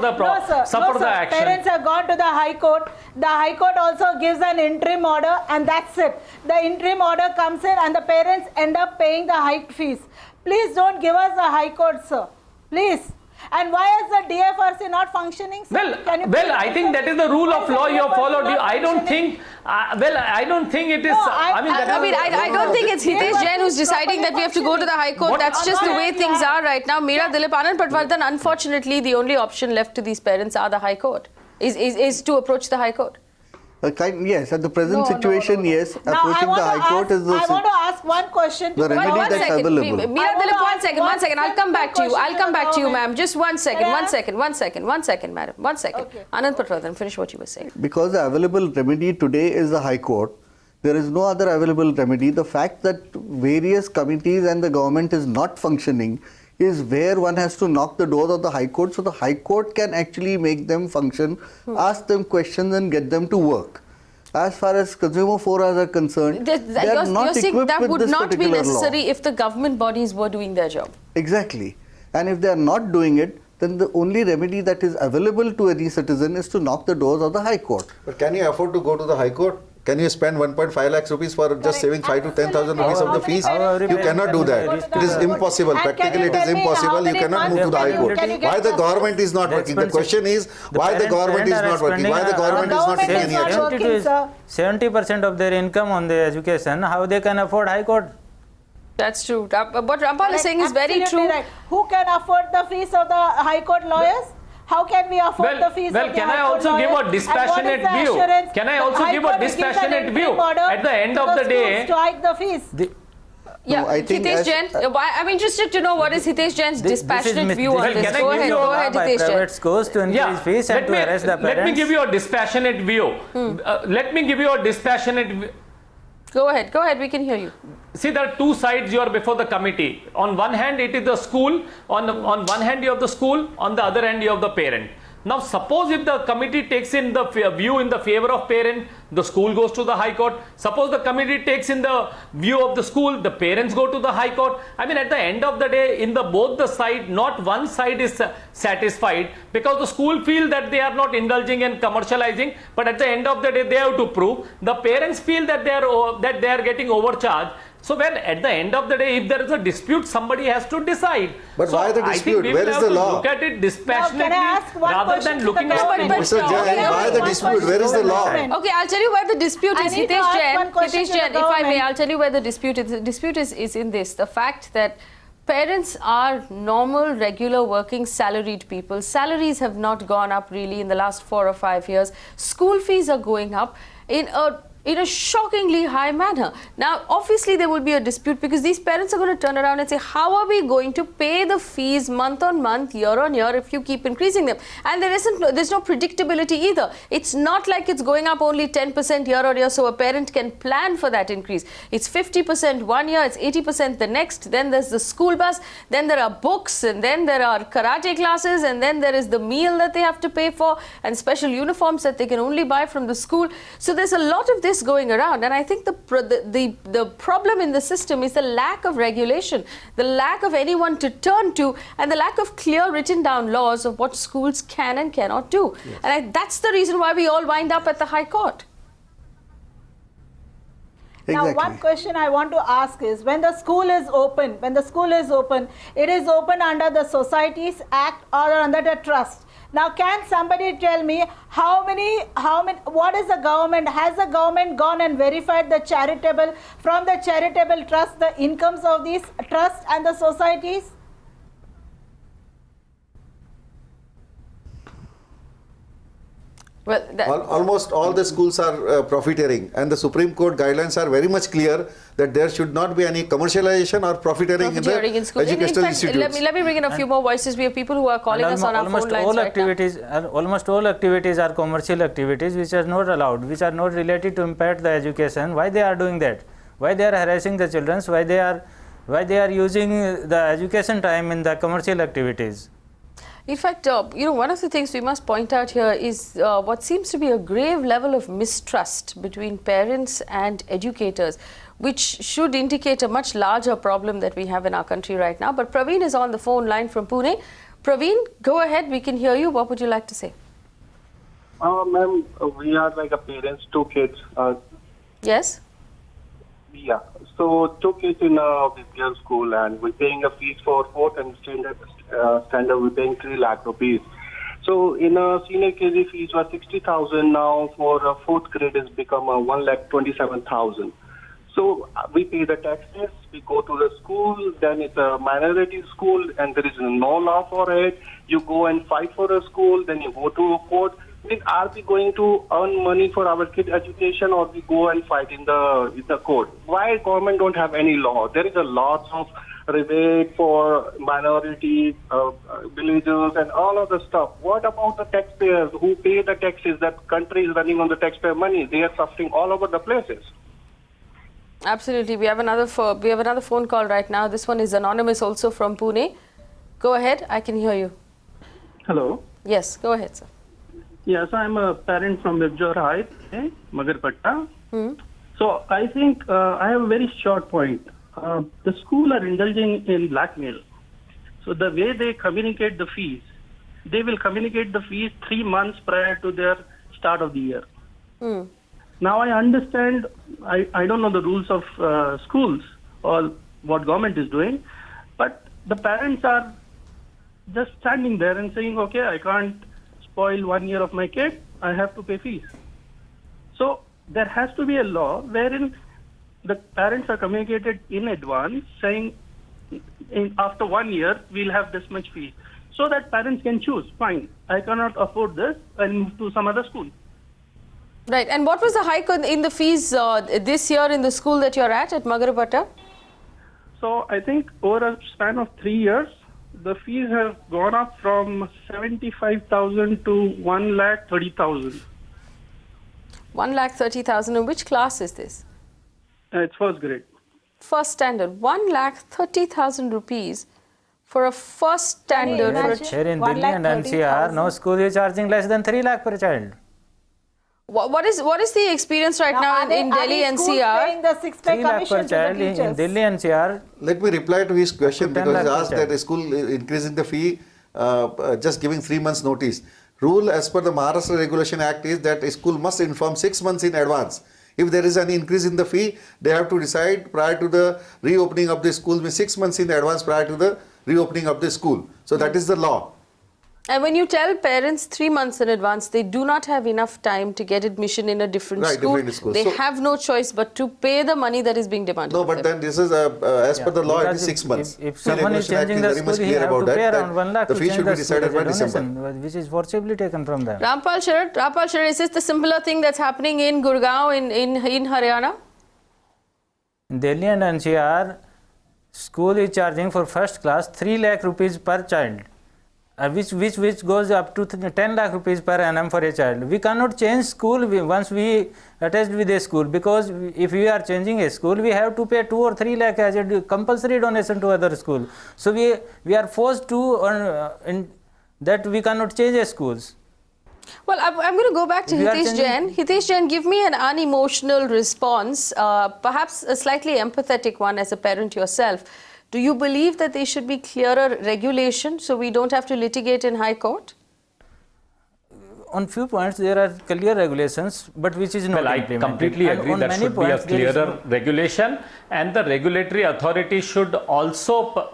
[SPEAKER 15] the action.
[SPEAKER 10] Parents have gone to the High Court. The High Court also gives an interim order, and that's it. The interim order comes in and the parents end up paying the hiked fees. Please don't give us the High Court, sir. Please. And why is the DFRC not functioning, sir?
[SPEAKER 15] Well, I think that is the rule of law you have followed. I don't think it is.
[SPEAKER 7] I don't think it's Hitesh Jain who's deciding that we have to go to the High Court. That's just the way things are right now. Meera Dilip, Anand Patwardhan, unfortunately, the only option left to these parents are the High Court, is to approach the High Court.
[SPEAKER 12] Yes, at the present situation, yes. Approaching the High Court is the...
[SPEAKER 10] I want to ask one question.
[SPEAKER 12] The remedy that's available.
[SPEAKER 7] Meera Dilip, one second. I'll come back to you. Ma'am. Just one second, madam. One second. Okay. Anand Patwardhan, finish what you were saying.
[SPEAKER 12] Because the available remedy today is the High Court, there is no other available remedy. The fact that various committees and the government is not functioning is where one has to knock the doors of the High Court, so the High Court can actually make them function, ask them questions and get them to work. As far as consumer forums are concerned, they are not equipped
[SPEAKER 7] that
[SPEAKER 12] with
[SPEAKER 7] would
[SPEAKER 12] this
[SPEAKER 7] not be
[SPEAKER 12] particular
[SPEAKER 7] necessary
[SPEAKER 12] law.
[SPEAKER 7] if the government bodies were doing their job.
[SPEAKER 12] Exactly. And if they are not doing it, then the only remedy that is available to any citizen is to knock the doors of the High Court.
[SPEAKER 13] But can you afford to go to the High Court? Can you spend 1.5 lakhs rupees for just saving 5 to 10,000 rupees of the fees? You cannot do that. It is impossible. Practically, it is impossible. You cannot move to the High Court. Why the government is not working? The question is why the government is not working? Why the government is not taking any action?
[SPEAKER 11] 70% of their income on the education. How they can afford High Court?
[SPEAKER 7] That's true. What Ramphal is saying is very
[SPEAKER 10] Absolutely
[SPEAKER 7] true.
[SPEAKER 10] right. Who can afford the fees of the High Court lawyers? How can we afford the fees
[SPEAKER 15] well,
[SPEAKER 10] of the
[SPEAKER 15] can
[SPEAKER 10] High
[SPEAKER 15] I
[SPEAKER 10] Court
[SPEAKER 15] also give
[SPEAKER 10] lawyers?
[SPEAKER 15] a dispassionate
[SPEAKER 10] And what is the
[SPEAKER 15] view?
[SPEAKER 10] assurance
[SPEAKER 15] Can I
[SPEAKER 10] the
[SPEAKER 15] also
[SPEAKER 10] High
[SPEAKER 15] give a
[SPEAKER 10] Court will give an
[SPEAKER 15] dispassionate view?
[SPEAKER 10] interim order
[SPEAKER 15] At the end
[SPEAKER 10] to
[SPEAKER 15] of the day,
[SPEAKER 10] schools to hike the fees?
[SPEAKER 7] Yeah,
[SPEAKER 12] I think
[SPEAKER 7] Hitesh
[SPEAKER 12] as-
[SPEAKER 7] Jain, I'm interested to know what is Hitesh Jain's dispassionate view on this. Go ahead, Hitesh Jain.
[SPEAKER 11] Private schools to increase fees and to arrest the parents.
[SPEAKER 15] Let me give you a dispassionate view. Let me give you a dispassionate.
[SPEAKER 7] Go ahead, we can hear you.
[SPEAKER 15] See, there are two sides you are before the committee. On one hand, it is the school. On one hand, you have the school. On the other hand, you have the parent. Now, suppose if the committee takes in the view in the favor of parent, the school goes to the High Court. Suppose the committee takes in the view of the school, the parents go to the High Court. I mean, at the end of the day, in the both the side, not one side is satisfied, because the school feel that they are not indulging and commercializing, but at the end of the day, they have to prove. The parents feel that they are getting overcharged. So when at the end of the day, if there is a dispute, somebody has to decide.
[SPEAKER 13] But
[SPEAKER 15] so
[SPEAKER 13] why the
[SPEAKER 15] I think
[SPEAKER 13] dispute?
[SPEAKER 15] we
[SPEAKER 13] Where
[SPEAKER 15] will
[SPEAKER 13] is
[SPEAKER 15] have
[SPEAKER 13] the
[SPEAKER 15] to
[SPEAKER 13] law?
[SPEAKER 15] Look at it dispassionately
[SPEAKER 10] one
[SPEAKER 15] rather
[SPEAKER 10] question
[SPEAKER 15] than
[SPEAKER 10] to
[SPEAKER 15] looking
[SPEAKER 10] the
[SPEAKER 15] at
[SPEAKER 10] government?
[SPEAKER 13] Mr. Jain, why the dispute? Where is the law?
[SPEAKER 7] Okay, I'll tell you where the dispute
[SPEAKER 10] I
[SPEAKER 7] is.
[SPEAKER 10] need to
[SPEAKER 7] Hitesh
[SPEAKER 10] ask
[SPEAKER 7] Jain,
[SPEAKER 10] one question to the
[SPEAKER 7] if I may,
[SPEAKER 10] government.
[SPEAKER 7] I'll tell you where the dispute is. The dispute is in this, the fact that parents are normal, regular, working, salaried people. Salaries have not gone up really in the last 4 or 5 years. School fees are going up in a shockingly high manner. Now, obviously, there will be a dispute because these parents are going to turn around and say, how are we going to pay the fees month on month, year on year, if you keep increasing them? And there's no predictability either. It's not like it's going up only 10% year on year, so a parent can plan for that increase. It's 50% one year, it's 80% the next, then there's the school bus, then there are books, and then there are karate classes, and then there is the meal that they have to pay for, and special uniforms that they can only buy from the school. So there's a lot of this going around, and I think the problem in the system is the lack of regulation, the lack of anyone to turn to, and the lack of clear written down laws of what schools can and cannot do. Yes. And that's the reason why we all wind up at the High Court.
[SPEAKER 10] Now, one question I want to ask is, when the school is open, it is open under the Societies Act or under the trust. Now, can somebody tell me what is the government, has the government gone and verified from the charitable trust, the incomes of these trusts and the societies?
[SPEAKER 7] Well,
[SPEAKER 13] almost all the schools are profiteering, and the Supreme Court guidelines are very much clear that there should not be any commercialization or profiteering in the educational institutes.
[SPEAKER 7] Let me bring in a few more voices. We have people who are calling us on our phone lines right now.
[SPEAKER 11] Almost all activities are commercial activities which are not allowed, which are not related to impact the education. Why they are doing that? Why they are harassing the children? Why they are using the education time in the commercial activities?
[SPEAKER 7] In fact, one of the things we must point out here is what seems to be a grave level of mistrust between parents and educators, which should indicate a much larger problem that we have in our country right now. But Praveen is on the phone line from Pune. Praveen, go ahead. We can hear you. What would you like to say?
[SPEAKER 16] Ma'am, we are like a parents, 2 kids.
[SPEAKER 7] Yes?
[SPEAKER 16] Yeah. So 2 kids in a Vibgyor school, and we're paying a fees for 4th and standard, we're paying 3 lakh rupees. So in a senior KG fees was 60,000. Now for a 4th grade it's become 1,27,000. So we pay the taxes, we go to the school, then it's a minority school and there is no law for it. You go and fight for a school, then you go to a court. I mean, are we going to earn money for our kids' education, or we go and fight in the court? Why government don't have any law? There is a lot of rebate for minority villagers and all of the stuff. What about the taxpayers who pay the taxes? That country is running on the taxpayer money. They are suffering all over the places.
[SPEAKER 7] Absolutely. We have another phone call right now. This one is anonymous, also from Pune. Go ahead. I can hear you.
[SPEAKER 17] Hello.
[SPEAKER 7] Yes. Go ahead, sir.
[SPEAKER 17] Yes, I'm a parent from Vibgyor High, Magarpatta. So I think I have a very short point. The school are indulging in blackmail. So the way they communicate the fees, they will communicate the fees 3 months prior to their start of the year. Now I understand, I don't know the rules of schools or what government is doing, but the parents are just standing there and saying, okay, I can't spoil 1 year of my kid, I have to pay fees. So there has to be a law wherein the parents are communicated in advance saying after 1 year we'll have this much fee, so that parents can choose. Fine, I cannot afford this, I'll move to some other school.
[SPEAKER 7] Right. And what was the hike in the fees this year in the school that you're at Magarpatta?
[SPEAKER 17] So I think over a span of 3 years, the fees have gone up from 75,000 to 1,30,000.
[SPEAKER 7] 1,30,000. In which class is this?
[SPEAKER 17] It's first grade.
[SPEAKER 7] First standard. 1,30,000 rupees for a first standard.
[SPEAKER 11] Here in Delhi and NCR, no school is charging less than 3 lakh per child.
[SPEAKER 7] What is the experience right now in Delhi NCR?
[SPEAKER 10] The 6-pay commission
[SPEAKER 11] child in Delhi NCR.
[SPEAKER 13] Let me reply to his question, because he asked that a school increasing the fee, just giving 3 months notice. Rule as per the Maharashtra Regulation Act is that a school must inform 6 months in advance. If there is any increase in the fee, they have to decide prior to the reopening of the school, 6 months in advance prior to the reopening of the school. So that is the law.
[SPEAKER 7] And when you tell parents 3 months in advance, they do not have enough time to get admission in a different school. They have no choice but to pay the money that is being demanded.
[SPEAKER 13] No, but then this is as per the law, it is 6 months.
[SPEAKER 11] If someone is changing the school, he has to pay around 1 lakh
[SPEAKER 13] the
[SPEAKER 11] to
[SPEAKER 13] fee
[SPEAKER 11] change
[SPEAKER 13] should be
[SPEAKER 11] the
[SPEAKER 13] decided
[SPEAKER 11] school
[SPEAKER 13] by
[SPEAKER 11] as a
[SPEAKER 13] December.
[SPEAKER 11] donation, which is forcibly taken from them.
[SPEAKER 7] Ramphal Sheoran, is this the similar thing that's happening in Gurgaon in Haryana?
[SPEAKER 11] In Delhi and NCR, school is charging for first class 3 lakh rupees per child. Which goes up to 10 lakh rupees per annum for a child. We cannot change school once we attached with a school, because if we are changing a school, we have to pay 2 or 3 lakh as a compulsory donation to other school. So we are forced to that we cannot change a schools.
[SPEAKER 7] Well, I'm going to go back to Hitesh Jain. Hitesh Jain, give me an unemotional response, perhaps a slightly empathetic one as a parent yourself. Do you believe that there should be clearer regulation so we don't have to litigate in High Court?
[SPEAKER 11] On few points there are clear regulations, but which is not implemented.
[SPEAKER 15] I completely agree there should be a clearer regulation, and the regulatory authority should also...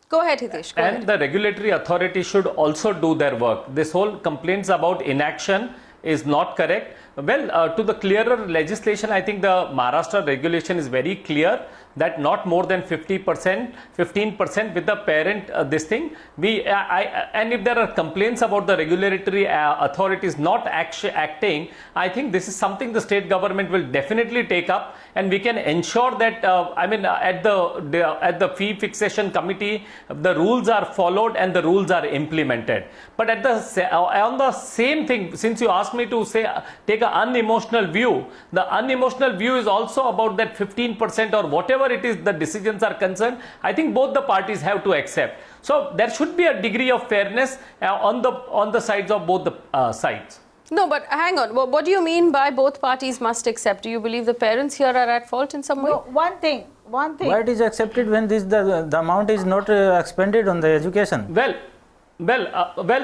[SPEAKER 7] Go ahead, Hitesh.
[SPEAKER 15] The regulatory authority should also do their work. This whole complaints about inaction is not correct. Well, to the clearer legislation, I think the Maharashtra regulation is very clear that not more than 15% with the parent this thing. And if there are complaints about the regulatory authorities not acting, I think this is something the state government will definitely take up, and we can ensure that at the fee fixation committee the rules are followed and the rules are implemented. But on the same thing, since you asked me to take an unemotional view, the unemotional view is also about that 15% or whatever it is the decisions are concerned. I think both the parties have to accept. So there should be a degree of fairness on the sides of both the sides.
[SPEAKER 7] No, but hang on. What do you mean by both parties must accept? Do you believe the parents here are at fault in some way?
[SPEAKER 10] No, one thing.
[SPEAKER 11] Why it is accepted when the amount is not expended on the education?
[SPEAKER 15] Well,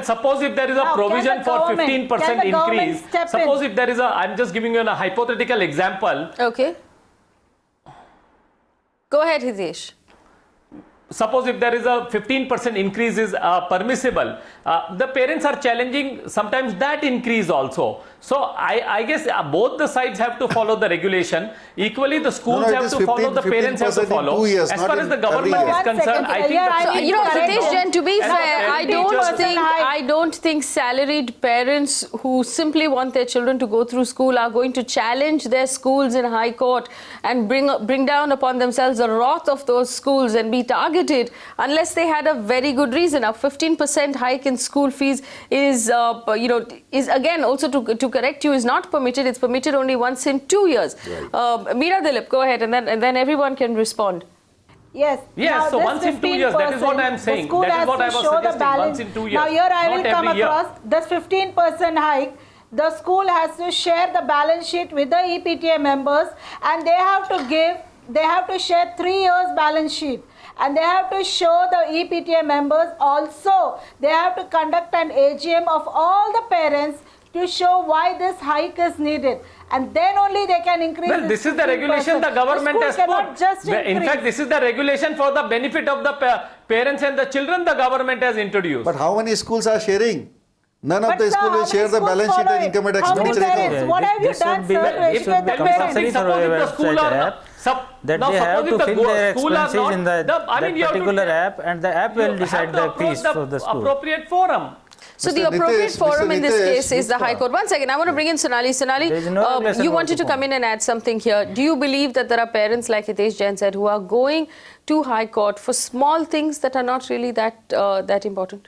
[SPEAKER 15] suppose if there is a provision for 15% increase, suppose if there is I'm just giving you a hypothetical example.
[SPEAKER 7] Okay. Go ahead, Hitesh.
[SPEAKER 15] Suppose if there is a 15% increase is permissible, the parents are challenging sometimes that increase also. So I guess both the sides have to follow the regulation. Equally, the schools have to follow, the parents have to follow. As far as the government is concerned, I think...
[SPEAKER 7] Hitesh Jain, to be fair, I don't think salaried parents who simply want their children to go through school are going to challenge their schools in High Court and bring down upon themselves the wrath of those schools and be targeted unless they had a very good reason. A 15% hike in school fees is again also to correct you is not permitted. It's permitted only once in 2 years. Right. Meera Dilip, go ahead, and then everyone can respond.
[SPEAKER 10] Yes.
[SPEAKER 15] Yes. So once in 2 years, that is what I am saying. That is what I was suggesting. Once in 2 years.
[SPEAKER 10] Now here I will come across this 15% hike. The school has to share the balance sheet with the EPTA members, and they have to share 3 years balance sheet. And they have to show the EPTA members also. They have to conduct an AGM of all the parents to show why this hike is needed, and then only they can increase.
[SPEAKER 15] Well, this is the regulation the government has put. In fact, this is the regulation for the benefit of the parents and the children the government has introduced.
[SPEAKER 13] But how many schools are sharing? None of the school will share the balance sheet and income and expenditure account.
[SPEAKER 10] What have you done, sir, to educate the parents?
[SPEAKER 11] That they have to fill their expenses in that particular app, and the app will decide the fees for the school.
[SPEAKER 18] Appropriate forum.
[SPEAKER 7] So the appropriate forum in this case is the High Court. One second, I want to bring in Sonali. Sonali, you wanted to come in and add something here. Do you believe that there are parents, like Hitesh Jain said, who are going to High Court for small things that are not really that important?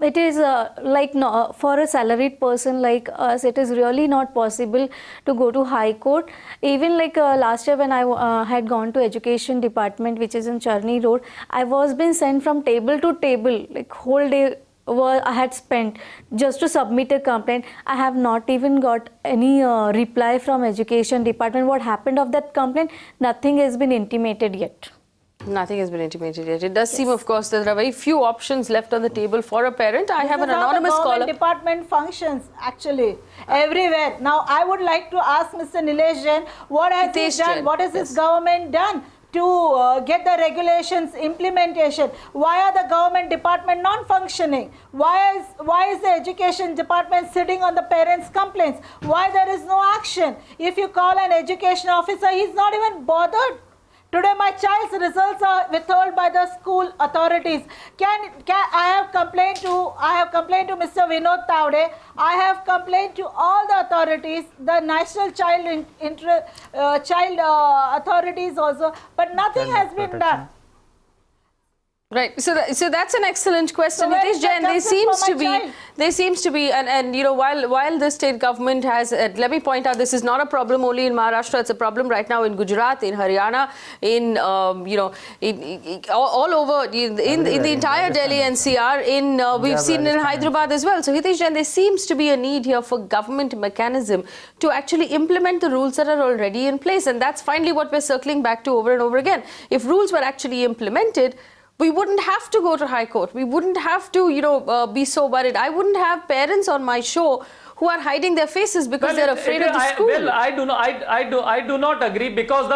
[SPEAKER 8] It is for a salaried person like us, it is really not possible to go to High Court. Even like last year when I had gone to Education Department, which is in Charni Road, I was being sent from table to table, like whole day I had spent just to submit a complaint. I have not even got any reply from Education Department. What happened of that complaint? Nothing has been intimated yet.
[SPEAKER 7] Nothing has been intimated yet. It does seem, of course, that there are very few options left on the table for a parent. I have an anonymous caller.
[SPEAKER 10] The department functions actually everywhere. Now, I would like to ask Mr. Nilesh Jain, what has he done? What has his government done to get the regulations implementation? Why are the government department non-functioning? Why is the education department sitting on the parents' complaints? Why there is no action? If you call an education officer, he's not even bothered. Today, my child's results are withheld by the school authorities. I have complained to Mr. Vinod Tawde. I have complained to all the authorities, the national child authorities also, but nothing has been done.
[SPEAKER 7] Right. So that's an excellent question.
[SPEAKER 10] So
[SPEAKER 7] Hitesh Jain, there seems to be, and you know, while the state government has, let me point out, this is not a problem only in Maharashtra. It's a problem right now in Gujarat, in Haryana, in all over, in the entire Delhi NCR. We've seen in Hyderabad as well. So Hitesh Jain, there seems to be a need here for government mechanism to actually implement the rules that are already in place, and that's finally what we're circling back to over and over again. If rules were actually implemented, we wouldn't have to go to High Court. We wouldn't have to, be so worried. I wouldn't have parents on my show who are hiding their faces because they're afraid of the school.
[SPEAKER 18] I do not agree, because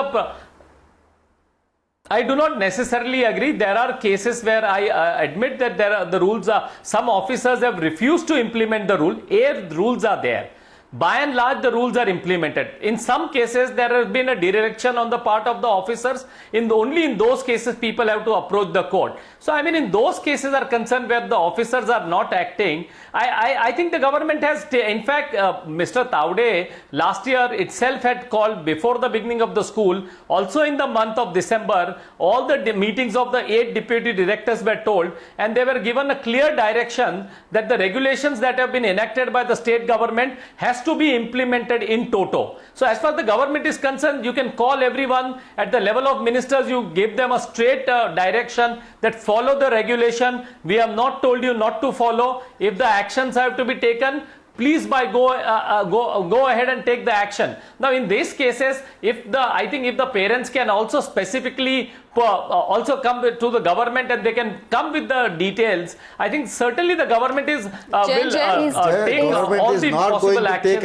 [SPEAKER 18] I do not necessarily agree. There are cases where I admit that the rules are, some officers have refused to implement the rule. The rules are there. By and large, the rules are implemented. In some cases, there has been a dereliction on the part of the officers. Only in those cases, people have to approach the court. So, I mean, in those cases are concerned where the officers are not acting, I think the government has, in fact, Mr. Tawde last year itself had called before the beginning of the school. Also in the month of December, all the meetings of the 8 deputy directors were told, and they were given a clear direction that the regulations that have been enacted by the state government has to be implemented in toto. So as far as the government is concerned, you can call everyone at the level of ministers, you give them a straight direction that follow the regulation. We have not told you not to follow. If the actions have to be taken, please go ahead and take the action. Now in these cases, I think if the parents can also specifically also come to the government and they can come with the details, I think certainly the government will take all the possible actions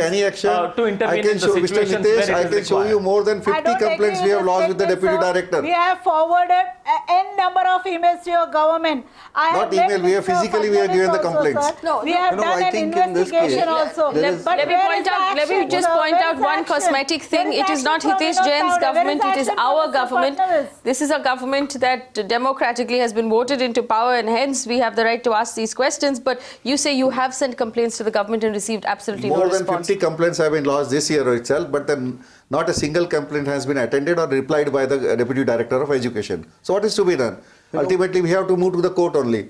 [SPEAKER 18] to intervene in the situations where it is required.
[SPEAKER 13] I can show you more than 50 complaints we have lodged with the deputy director.
[SPEAKER 10] We have forwarded n number of emails to your government.
[SPEAKER 13] Not email, we have physically given the complaints.
[SPEAKER 10] We have done an investigation also.
[SPEAKER 7] Let me just point out one cosmetic thing. It is not Hitesh Jain's government, it is our government. This is a government that democratically has been voted into power, and hence we have the right to ask these questions. But you say you have sent complaints to the government and received absolutely no response.
[SPEAKER 13] More than 50 complaints have been lodged this year itself, but then not a single complaint has been attended or replied by the Deputy Director of Education. So what is to be done? Ultimately, we have to move to the court only.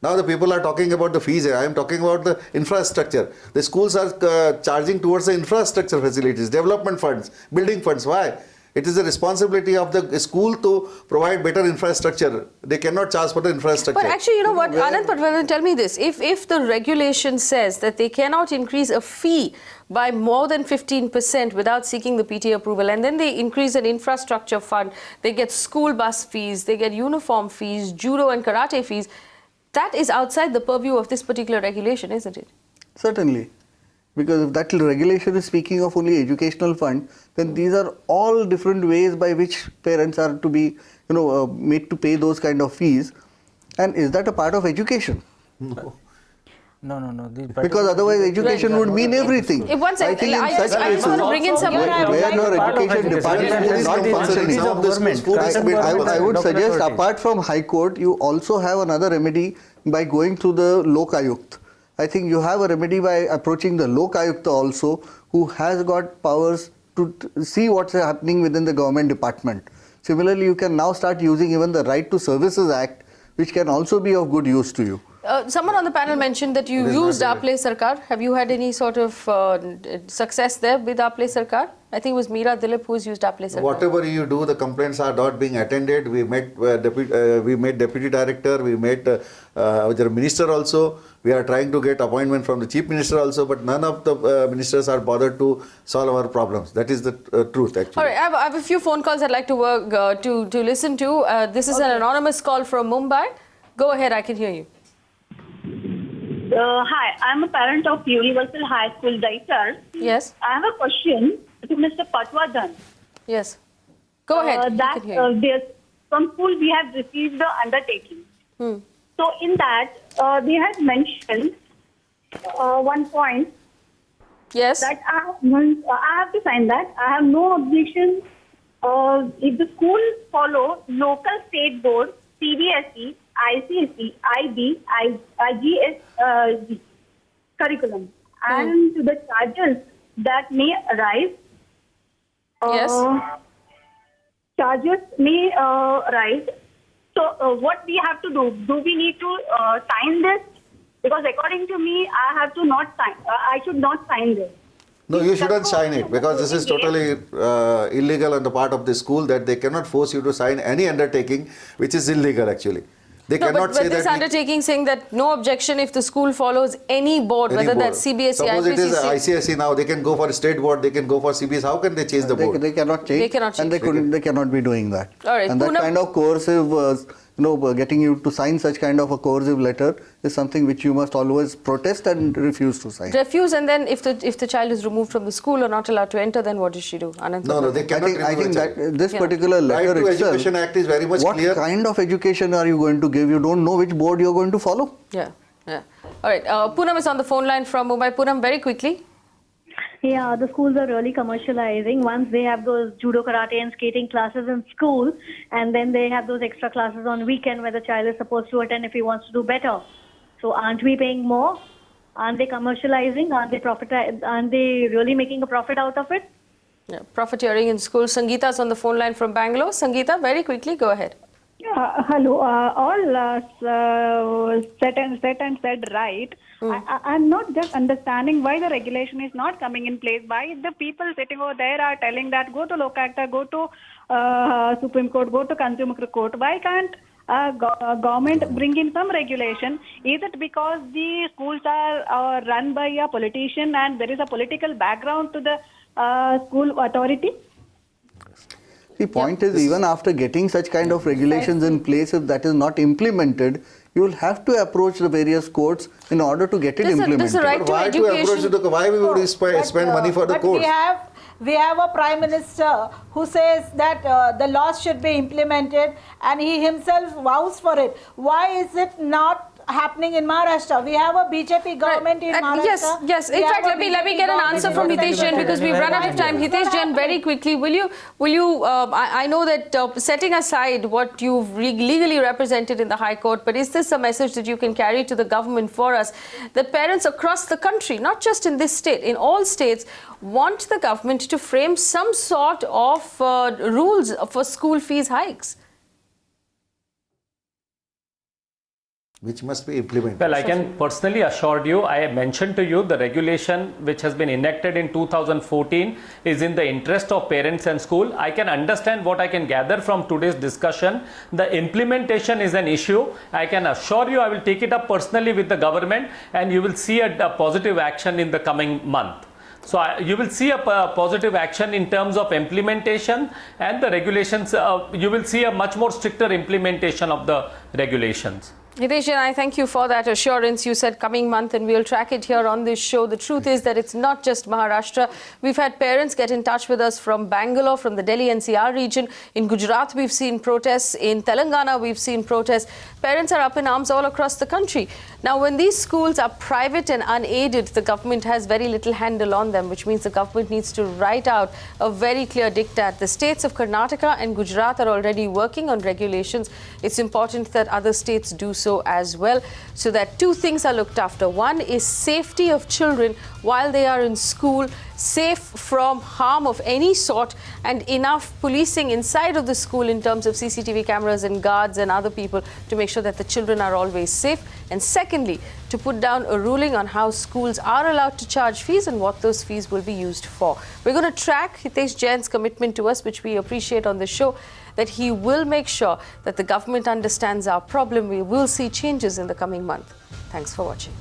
[SPEAKER 13] Now the people are talking about the fees. I am talking about the infrastructure. The schools are charging towards the infrastructure facilities, development funds, building funds. Why? It is the responsibility of the school to provide better infrastructure. They cannot charge for the infrastructure.
[SPEAKER 7] But actually, you know what, Anand Patwardhan, tell me this. If the regulation says that they cannot increase a fee by more than 15% without seeking the PTA approval, and then they increase an infrastructure fund, they get school bus fees, they get uniform fees, judo and karate fees, that is outside the purview of this particular regulation, isn't it?
[SPEAKER 12] Certainly. Because if that regulation is speaking of only educational fund, then these are all different ways by which parents are to be, made to pay those kind of fees. And is that a part of education?
[SPEAKER 13] No.
[SPEAKER 11] No.
[SPEAKER 12] Because otherwise education would mean everything.
[SPEAKER 7] One second,
[SPEAKER 12] I think in
[SPEAKER 7] I
[SPEAKER 12] such
[SPEAKER 7] just
[SPEAKER 12] cases
[SPEAKER 7] want to bring in some
[SPEAKER 12] where your education department is not functioning, I would suggest apart from High Court, you also have another remedy by going to the Lok Ayukt. I think you have a remedy by approaching the Lok Ayukt also, who has got powers to see what's happening within the government department. Similarly, you can now start using even the Right to Services Act, which can also be of good use to you.
[SPEAKER 7] Someone on the panel mentioned that you used Aaple Sarkar. Have you had any sort of success there with Aaple Sarkar? I think it was Meera Dilip who's used Aaple Sarkar.
[SPEAKER 13] Whatever you do, the complaints are not being attended. We met deputy director, we met the minister also. We are trying to get appointment from the chief minister also, but none of the ministers are bothered to solve our problems. That is the truth, actually.
[SPEAKER 7] All right, I have a few phone calls I'd like to work to listen to. This is an anonymous call from Mumbai. Go ahead, I can hear you.
[SPEAKER 14] Hi, I'm a parent of Universal High School Daitars.
[SPEAKER 7] Yes.
[SPEAKER 14] I have a question to Mr. Patwardhan.
[SPEAKER 7] Yes. Go ahead.
[SPEAKER 14] From school we have received the undertaking. So in that, they have mentioned one point.
[SPEAKER 7] Yes.
[SPEAKER 14] That I have to sign that. I have no objection if the school follow local state board, CBSE, ICSE, IB, IGS curriculum, and to the charges that may arise.
[SPEAKER 7] Yes.
[SPEAKER 14] Charges may arise. So what we have to do? Do we need to sign this? Because according to me, I have to not sign. I should not sign this.
[SPEAKER 13] No, you shouldn't sign it, because this is totally illegal on the part of the school, that they cannot force you to sign any undertaking which is illegal actually. They cannot say that.
[SPEAKER 7] But this undertaking saying that no objection if the school follows any board, whether that's CBSE,
[SPEAKER 13] Suppose
[SPEAKER 7] IPCC.
[SPEAKER 13] it is ICSE now, they can go for a state board, they can go for CBSE. How can they change the board?
[SPEAKER 12] They cannot change.
[SPEAKER 7] They cannot change.
[SPEAKER 12] And they cannot be doing that.
[SPEAKER 7] All right.
[SPEAKER 12] And that kind of coercive, getting you to sign such kind of a coercive letter is something which you must always protest and refuse to sign.
[SPEAKER 7] Refuse, and then if the child is removed from the school or not allowed to enter, then what does she do? Anand?
[SPEAKER 13] No, they cannot.
[SPEAKER 12] I think that this particular letter
[SPEAKER 13] Right to
[SPEAKER 12] itself,
[SPEAKER 13] Education Act is very much clear.
[SPEAKER 12] What kind of education are you going to give? You don't know which board you are going to follow.
[SPEAKER 7] Yeah. All right. Poonam is on the phone line from Mumbai. Poonam, very quickly.
[SPEAKER 19] Yeah, the schools are really commercializing. Once they have those judo, karate and skating classes in school, and then they have those extra classes on weekend where the child is supposed to attend if he wants to do better. So aren't we paying more? Aren't they commercializing? Aren't they really making a profit out of it?
[SPEAKER 7] Yeah, profiteering in school. Sangeeta is on the phone line from Bangalore. Sangeeta, very quickly, go ahead.
[SPEAKER 20] Hello. All said right. I'm not just understanding why the regulation is not coming in place. Why the people sitting over there are telling that go to Lokayukt, go to Supreme Court, go to Consumer Court. Why can't government bring in some regulation? Is it because the schools are run by a politician and there is a political background to the school authority?
[SPEAKER 12] The point is, even after getting such kind of regulations in place, if that is not implemented, you will have to approach the various courts in order to get it implemented.
[SPEAKER 13] Why to approach why we would spend money for the courts?
[SPEAKER 10] We have a Prime Minister who says that the laws should be implemented, and he himself vows for it. Why is it not happening in Maharashtra? We have a BJP government in Maharashtra.
[SPEAKER 7] Yes. In fact, let me get an answer from Hitesh Jain, because we've run out of time. Hitesh Jain, very quickly, will you? I know that setting aside what you've legally represented in the High Court, but is this a message that you can carry to the government for us, that parents across the country, not just in this state, in all states, want the government to frame some sort of rules for school fees hikes?
[SPEAKER 13] Which must be implemented.
[SPEAKER 15] Well, I can personally assure you, I mentioned to you the regulation which has been enacted in 2014 is in the interest of parents and school. I can understand what I can gather from today's discussion. The implementation is an issue. I can assure you I will take it up personally with the government, and you will see a positive action in the coming month. So you will see a positive action in terms of implementation and the regulations. You will see a much more stricter implementation of the regulations.
[SPEAKER 7] Hitesh Jain, I thank you for that assurance. You said coming month and we'll track it here on this show. The truth is that it's not just Maharashtra. We've had parents get in touch with us from Bangalore, from the Delhi NCR region. In Gujarat, we've seen protests. In Telangana, we've seen protests. Parents are up in arms all across the country. Now, when these schools are private and unaided, the government has very little handle on them, which means the government needs to write out a very clear diktat. The states of Karnataka and Gujarat are already working on regulations. It's important that other states do so as well, so that two things are looked after. One is safety of children while they are in school, safe from harm of any sort, and enough policing inside of the school in terms of CCTV cameras and guards and other people to make sure that the children are always safe. And secondly, to put down a ruling on how schools are allowed to charge fees and what those fees will be used for. We're going to track Hitesh Jain's commitment to us, which we appreciate on the show, that he will make sure that the government understands our problem. We will see changes in the coming month. Thanks for watching.